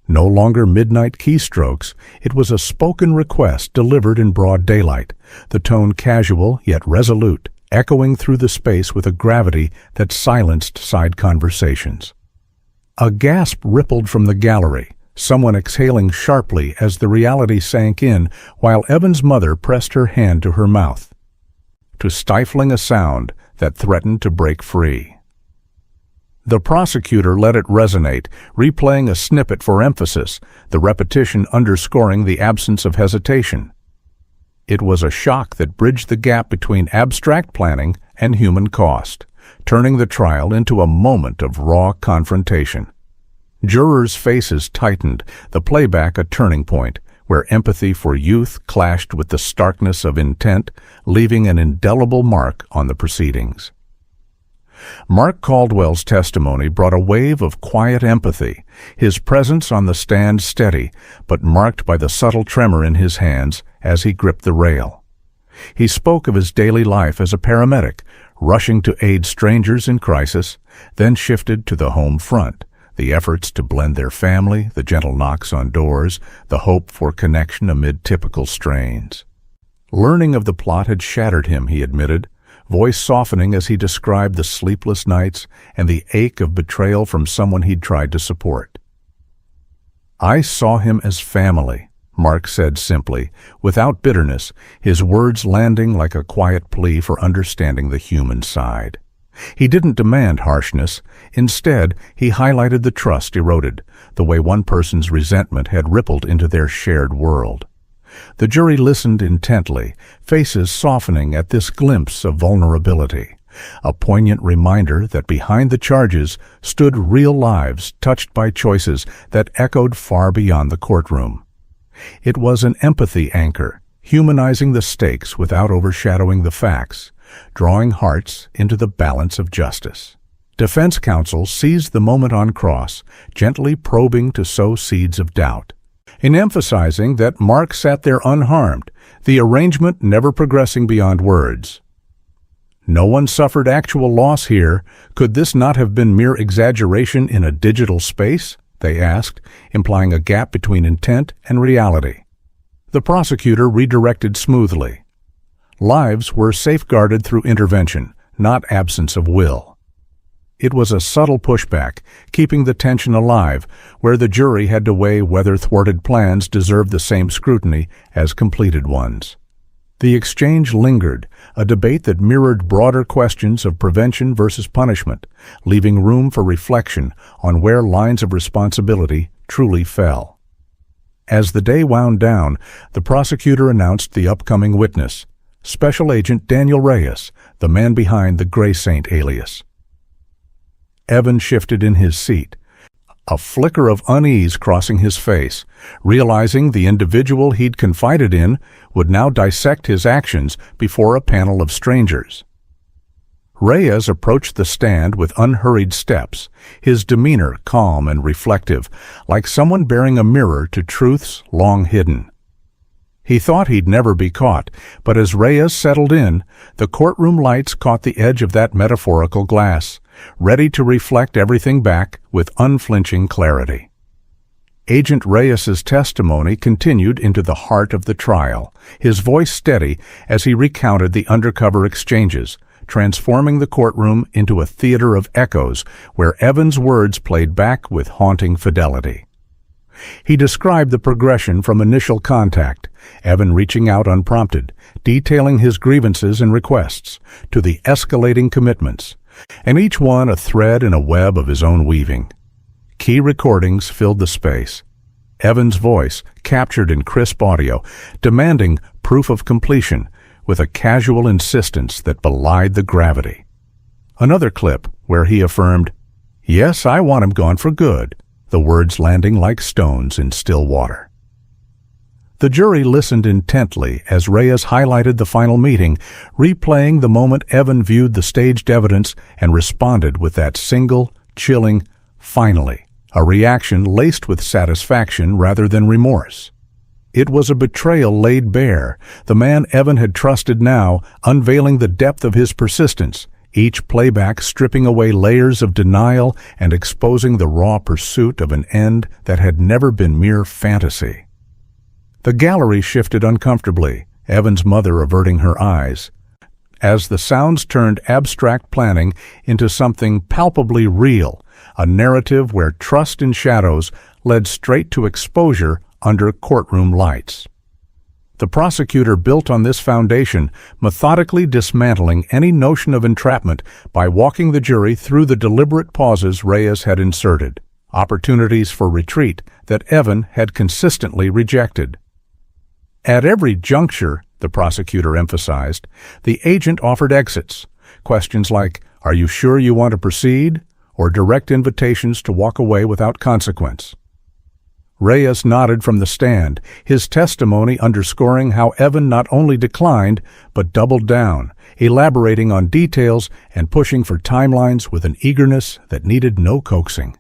No longer midnight keystrokes, it was a spoken request delivered in broad daylight, the tone casual yet resolute, echoing through the space with a gravity that silenced side conversations. A gasp rippled from the gallery, someone exhaling sharply as the reality sank in, while Evan's mother pressed her hand to her mouth, to stifling a sound that threatened to break free. The prosecutor let it resonate, replaying a snippet for emphasis, the repetition underscoring the absence of hesitation. It was a shock that bridged the gap between abstract planning and human cost, turning the trial into a moment of raw confrontation. Jurors' faces tightened, the playback a turning point, where empathy for youth clashed with the starkness of intent, leaving an indelible mark on the proceedings. Mark Caldwell's testimony brought a wave of quiet empathy, his presence on the stand steady, but marked by the subtle tremor in his hands as he gripped the rail. He spoke of his daily life as a paramedic, rushing to aid strangers in crisis, then shifted to the home front, the efforts to blend their family, the gentle knocks on doors, the hope for connection amid typical strains. Learning of the plot had shattered him, he admitted, voice softening as he described the sleepless nights and the ache of betrayal from someone he'd tried to support. "I saw him as family," Mark said simply, without bitterness, his words landing like a quiet plea for understanding the human side. He didn't demand harshness. Instead, he highlighted the trust eroded, the way one person's resentment had rippled into their shared world. The jury listened intently, faces softening at this glimpse of vulnerability, a poignant reminder that behind the charges stood real lives touched by choices that echoed far beyond the courtroom. It was an empathy anchor, humanizing the stakes without overshadowing the facts, drawing hearts into the balance of justice. Defense counsel seized the moment on cross, gently probing to sow seeds of doubt. In emphasizing that Mark sat there unharmed, the arrangement never progressing beyond words. No one suffered actual loss here. Could this not have been mere exaggeration in a digital space? They asked, implying a gap between intent and reality. The prosecutor redirected smoothly. Lives were safeguarded through intervention, not absence of will. It was a subtle pushback, keeping the tension alive, where the jury had to weigh whether thwarted plans deserved the same scrutiny as completed ones. The exchange lingered, a debate that mirrored broader questions of prevention versus punishment, leaving room for reflection on where lines of responsibility truly fell. As the day wound down, the prosecutor announced the upcoming witness, Special Agent Daniel Reyes, the man behind the Gray Saint alias. Evan shifted in his seat, a flicker of unease crossing his face, realizing the individual he'd confided in would now dissect his actions before a panel of strangers. Reyes approached the stand with unhurried steps, his demeanor calm and reflective, like someone bearing a mirror to truths long hidden. He thought he'd never be caught, but as Reyes settled in, the courtroom lights caught the edge of that metaphorical glass, ready to reflect everything back with unflinching clarity. Agent Reyes's testimony continued into the heart of the trial, his voice steady as he recounted the undercover exchanges, transforming the courtroom into a theater of echoes where Evan's words played back with haunting fidelity. He described the progression from initial contact, Evan reaching out unprompted, detailing his grievances and requests, to the escalating commitments, and each one a thread in a web of his own weaving. Key recordings filled the space. Evan's voice, captured in crisp audio, demanding proof of completion with a casual insistence that belied the gravity. Another clip where he affirmed, "Yes, I want him gone for good," the words landing like stones in still water. The jury listened intently as Reyes highlighted the final meeting, replaying the moment Evan viewed the staged evidence and responded with that single, chilling, "finally," a reaction laced with satisfaction rather than remorse. It was a betrayal laid bare, the man Evan had trusted now unveiling the depth of his persistence, each playback stripping away layers of denial and exposing the raw pursuit of an end that had never been mere fantasy. The gallery shifted uncomfortably, Evan's mother averting her eyes, as the sounds turned abstract planning into something palpably real, a narrative where trust in shadows led straight to exposure under courtroom lights. The prosecutor built on this foundation, methodically dismantling any notion of entrapment by walking the jury through the deliberate pauses Reyes had inserted, opportunities for retreat that Evan had consistently rejected. At every juncture, the prosecutor emphasized, the agent offered exits, questions like, "Are you sure you want to proceed?" or direct invitations to walk away without consequence. Reyes nodded from the stand, his testimony underscoring how Evan not only declined, but doubled down, elaborating on details and pushing for timelines with an eagerness that needed no coaxing.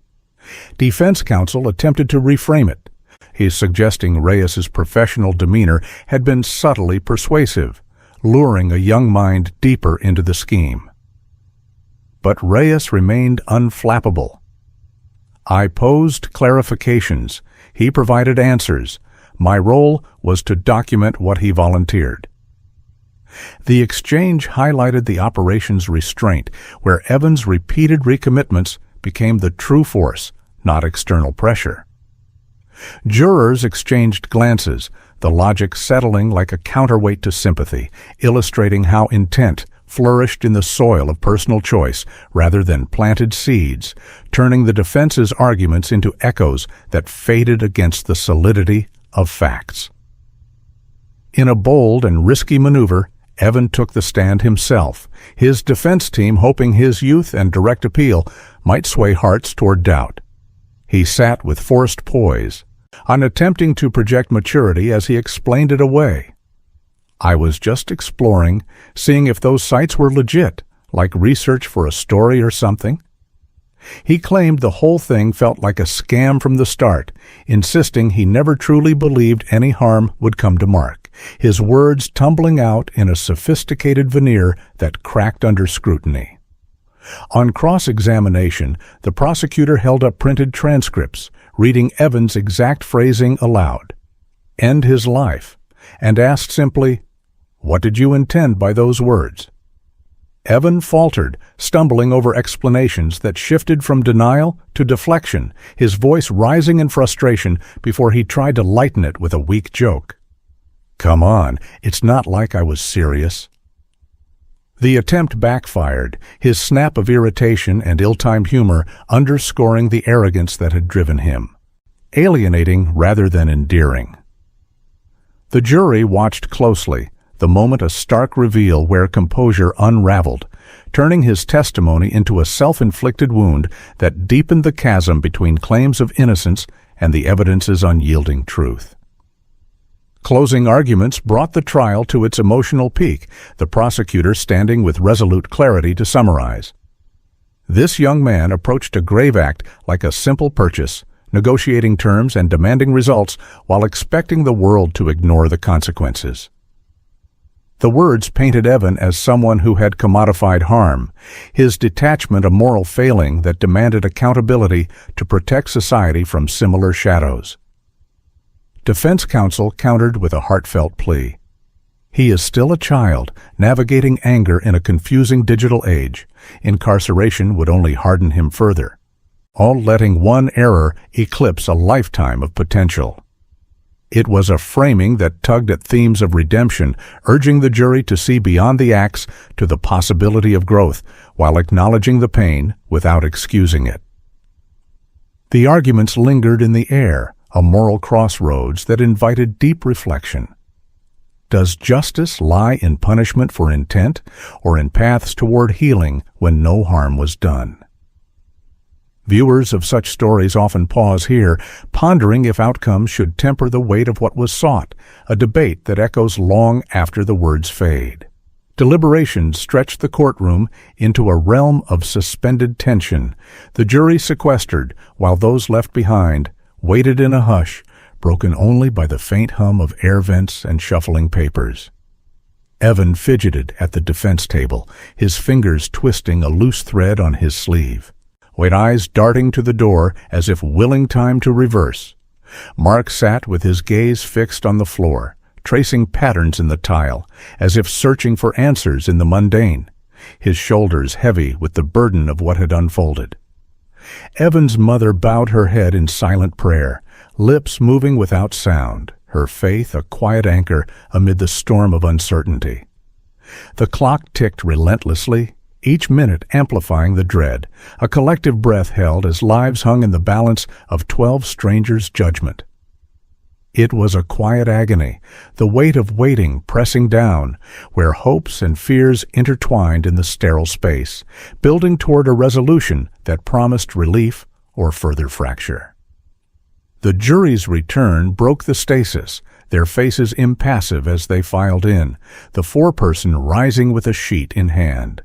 Defense counsel attempted to reframe it. He's suggesting Reyes's professional demeanor had been subtly persuasive, luring a young mind deeper into the scheme. But Reyes remained unflappable. "I posed clarifications. He provided answers. My role was to document what he volunteered." The exchange highlighted the operation's restraint, where Evan's repeated recommitments became the true force, not external pressure. Jurors exchanged glances, the logic settling like a counterweight to sympathy, illustrating how intent flourished in the soil of personal choice rather than planted seeds, turning the defense's arguments into echoes that faded against the solidity of facts. In a bold and risky maneuver, Evan took the stand himself, his defense team hoping his youth and direct appeal might sway hearts toward doubt. He sat with forced poise, unattempting to project maturity as he explained it away. "I was just exploring, seeing if those sites were legit, like research for a story or something." He claimed the whole thing felt like a scam from the start, insisting he never truly believed any harm would come to Mark, his words tumbling out in a sophisticated veneer that cracked under scrutiny. On cross-examination, the prosecutor held up printed transcripts, reading Evan's exact phrasing aloud. "End his life," and asked simply, "What did you intend by those words?" Evan faltered, stumbling over explanations that shifted from denial to deflection, his voice rising in frustration before he tried to lighten it with a weak joke. "Come on, it's not like I was serious." The attempt backfired, his snap of irritation and ill-timed humor underscoring the arrogance that had driven him, alienating rather than endearing. The jury watched closely, the moment a stark reveal where composure unraveled, turning his testimony into a self-inflicted wound that deepened the chasm between claims of innocence and the evidence's unyielding truth. Closing arguments brought the trial to its emotional peak, the prosecutor standing with resolute clarity to summarize. This young man approached a grave act like a simple purchase, negotiating terms and demanding results while expecting the world to ignore the consequences. The words painted Evan as someone who had commodified harm, his detachment a moral failing that demanded accountability to protect society from similar shadows. Defense counsel countered with a heartfelt plea. He is still a child, navigating anger in a confusing digital age. Incarceration would only harden him further, all letting one error eclipse a lifetime of potential. It was a framing that tugged at themes of redemption, urging the jury to see beyond the acts to the possibility of growth, while acknowledging the pain without excusing it. The arguments lingered in the air, a moral crossroads that invited deep reflection. Does justice lie in punishment for intent, or in paths toward healing when no harm was done? Viewers of such stories often pause here, pondering if outcomes should temper the weight of what was sought, a debate that echoes long after the words fade. Deliberations stretched the courtroom into a realm of suspended tension, the jury sequestered, while those left behind waited in a hush, broken only by the faint hum of air vents and shuffling papers. Evan fidgeted at the defense table, his fingers twisting a loose thread on his sleeve, with eyes darting to the door as if willing time to reverse. Mark sat with his gaze fixed on the floor, tracing patterns in the tile, as if searching for answers in the mundane, his shoulders heavy with the burden of what had unfolded. Evan's mother bowed her head in silent prayer, lips moving without sound, her faith a quiet anchor amid the storm of uncertainty. The clock ticked relentlessly, each minute amplifying the dread, a collective breath held as lives hung in the balance of 12 strangers' judgment. It was a quiet agony, the weight of waiting pressing down, where hopes and fears intertwined in the sterile space, building toward a resolution that promised relief or further fracture. The jury's return broke the stasis, their faces impassive as they filed in, the foreperson rising with a sheet in hand.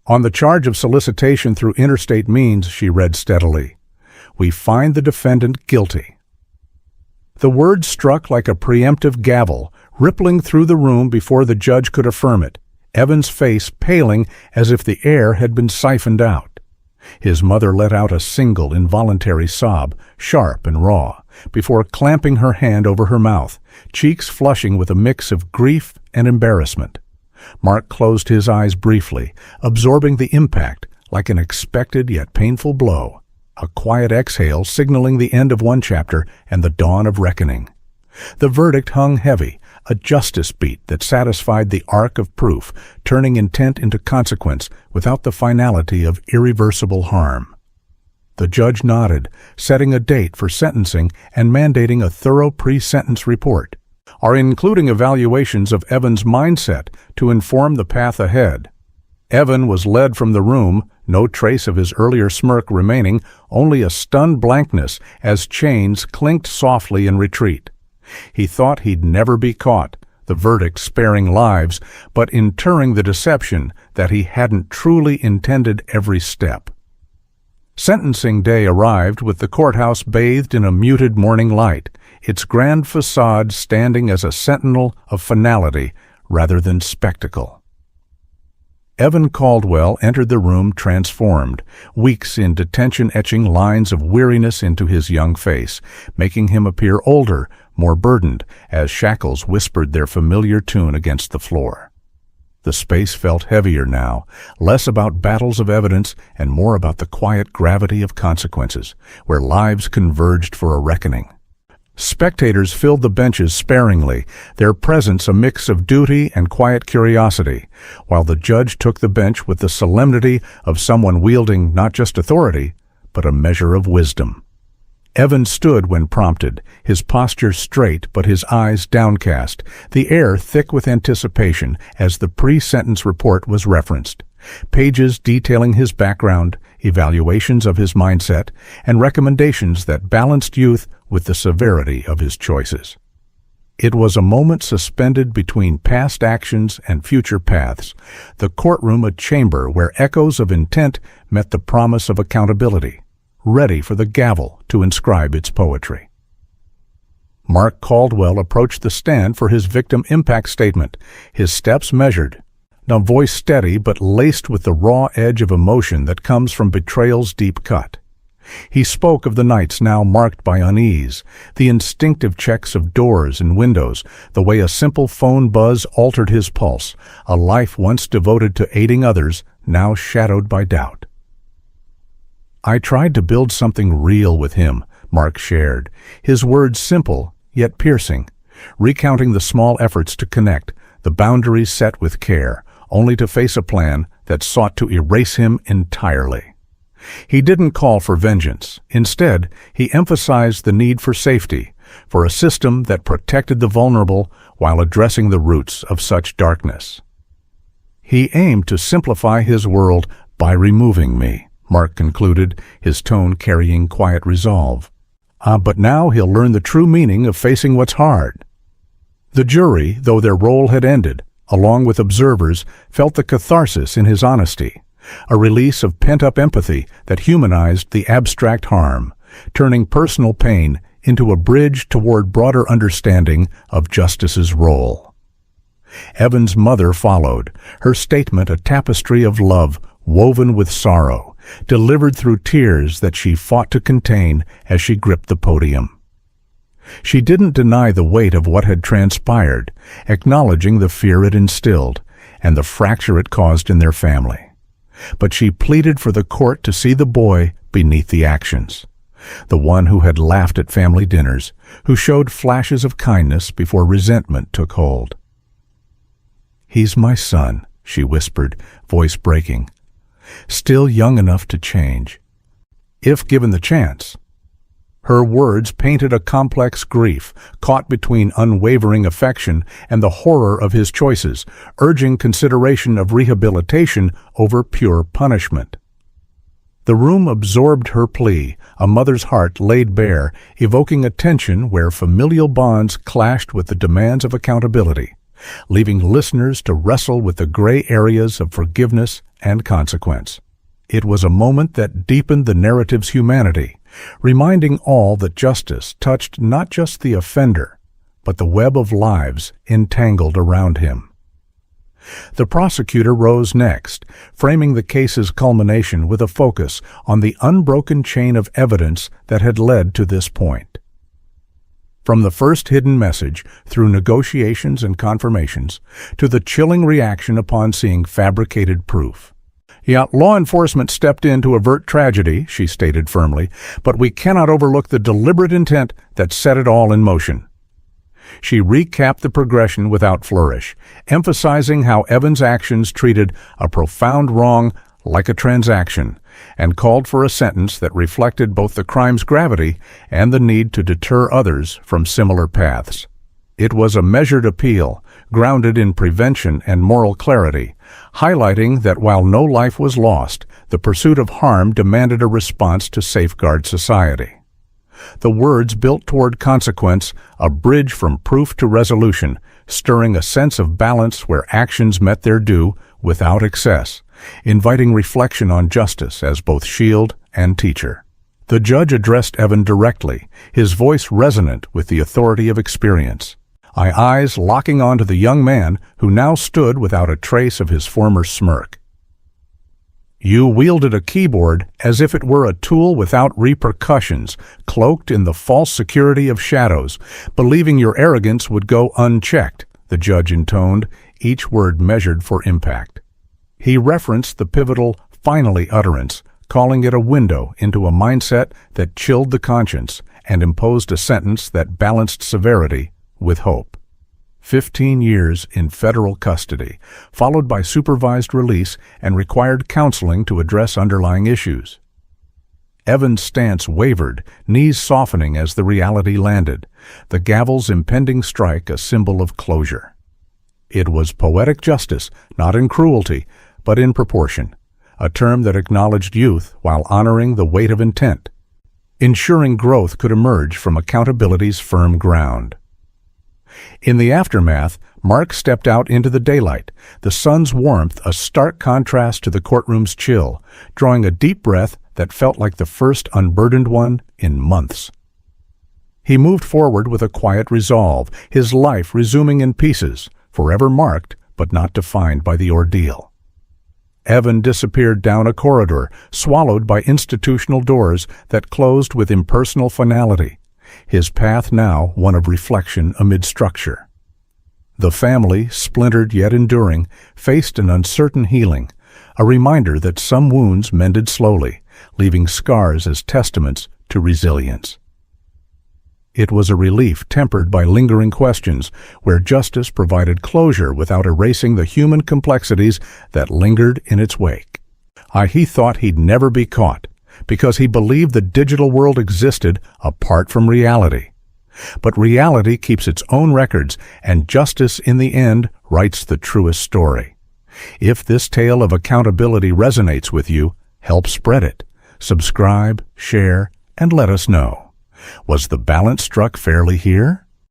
"On the charge of solicitation through interstate means," she read steadily, "we find the defendant guilty." The word struck like a preemptive gavel, rippling through the room before the judge could affirm it, Evan's face paling as if the air had been siphoned out. His mother let out a single involuntary sob, sharp and raw, before clamping her hand over her mouth, cheeks flushing with a mix of grief and embarrassment. Mark closed his eyes briefly, absorbing the impact like an expected yet painful blow, a quiet exhale signaling the end of one chapter and the dawn of reckoning. The verdict hung heavy, a justice beat that satisfied the arc of proof, turning intent into consequence without the finality of irreversible harm. The judge nodded, setting a date for sentencing and mandating a thorough pre-sentence report. are including evaluations of Evan's mindset to inform the path ahead. Evan was led from the room, no trace of his earlier smirk remaining, only a stunned blankness as chains clinked softly in retreat. He thought he'd never be caught, the verdict sparing lives, but interring the deception that he hadn't truly intended every step. Sentencing day arrived with the courthouse bathed in a muted morning light, its grand facade standing as a sentinel of finality rather than spectacle. Evan Caldwell entered the room transformed, weeks in detention etching lines of weariness into his young face, making him appear older, more burdened, as shackles whispered their familiar tune against the floor. The space felt heavier now, less about battles of evidence and more about the quiet gravity of consequences, where lives converged for a reckoning. Spectators filled the benches sparingly, their presence a mix of duty and quiet curiosity, while the judge took the bench with the solemnity of someone wielding not just authority, but a measure of wisdom. Evan stood when prompted, his posture straight but his eyes downcast, the air thick with anticipation as the pre-sentence report was referenced. Pages detailing his background, evaluations of his mindset, and recommendations that balanced youth with the severity of his choices. It was a moment suspended between past actions and future paths, the courtroom a chamber where echoes of intent met the promise of accountability, ready for the gavel to inscribe its poetry. Mark Caldwell approached the stand for his victim impact statement, his steps measured, now voice steady but laced with the raw edge of emotion that comes from betrayal's deep cut. He spoke of the nights now marked by unease, the instinctive checks of doors and windows, the way a simple phone buzz altered his pulse, a life once devoted to aiding others, now shadowed by doubt. "I tried to build something real with him," Mark shared, his words simple yet piercing, recounting the small efforts to connect, the boundaries set with care, only to face a plan that sought to erase him entirely. He didn't call for vengeance. Instead, he emphasized the need for safety, for a system that protected the vulnerable while addressing the roots of such darkness. "He aimed to simplify his world by removing me," Mark concluded, his tone carrying quiet resolve. But now he'll learn the true meaning of facing what's hard." The jury, though their role had ended, along with observers, felt the catharsis in his honesty, a release of pent-up empathy that humanized the abstract harm, turning personal pain into a bridge toward broader understanding of justice's role. Evan's mother followed, her statement a tapestry of love woven with sorrow, delivered through tears that she fought to contain as she gripped the podium. She didn't deny the weight of what had transpired, acknowledging the fear it instilled and the fracture it caused in their family. But she pleaded for the court to see the boy beneath the actions, the one who had laughed at family dinners, who showed flashes of kindness before resentment took hold. "He's my son," she whispered, voice breaking, "still young enough to change, if given the chance." Her words painted a complex grief, caught between unwavering affection and the horror of his choices, urging consideration of rehabilitation over pure punishment. The room absorbed her plea, a mother's heart laid bare, evoking a tension where familial bonds clashed with the demands of accountability, leaving listeners to wrestle with the gray areas of forgiveness and consequence. It was a moment that deepened the narrative's humanity, reminding all that justice touched not just the offender, but the web of lives entangled around him. The prosecutor rose next, framing the case's culmination with a focus on the unbroken chain of evidence that had led to this point. From the first hidden message, through negotiations and confirmations, to the chilling reaction upon seeing fabricated proof. "Yeah, law enforcement stepped in to avert tragedy," she stated firmly, "but we cannot overlook the deliberate intent that set it all in motion." She recapped the progression without flourish, emphasizing how Evan's actions treated a profound wrong like a transaction, and called for a sentence that reflected both the crime's gravity and the need to deter others from similar paths. It was a measured appeal, grounded in prevention and moral clarity, highlighting that while no life was lost, the pursuit of harm demanded a response to safeguard society. The words built toward consequence, a bridge from proof to resolution, stirring a sense of balance where actions met their due without excess, inviting reflection on justice as both shield and teacher. The judge addressed Evan directly, his voice resonant with the authority of experience. Eyes locking onto the young man who now stood without a trace of his former smirk. You wielded a keyboard as if it were a tool without repercussions, cloaked in the false security of shadows, believing your arrogance would go unchecked, the judge intoned, each word measured for impact. He referenced the pivotal finally utterance, calling it a window into a mindset that chilled the conscience and imposed a sentence that balanced severity with hope. 15 years in federal custody, followed by supervised release and required counseling to address underlying issues. Evan's stance wavered, knees softening as the reality landed, the gavel's impending strike a symbol of closure. It was poetic justice, not in cruelty, but in proportion, a term that acknowledged youth while honoring the weight of intent, ensuring growth could emerge from accountability's firm ground. In the aftermath, Mark stepped out into the daylight, the sun's warmth a stark contrast to the courtroom's chill, drawing a deep breath that felt like the first unburdened one in months. He moved forward with a quiet resolve, his life resuming in pieces, forever marked but not defined by the ordeal. Evan disappeared down a corridor, swallowed by institutional doors that closed with impersonal finality, his path now one of reflection amid structure. The family, splintered yet enduring, faced an uncertain healing, a reminder that some wounds mended slowly, leaving scars as testaments to resilience. It was a relief tempered by lingering questions, where justice provided closure without erasing the human complexities that lingered in its wake. He thought he'd never be caught, because he believed the digital world existed apart from reality. But reality keeps its own records, and justice in the end writes the truest story. If this tale of accountability resonates with you, help spread it. Subscribe, share, and let us know. Was the balance struck fairly here?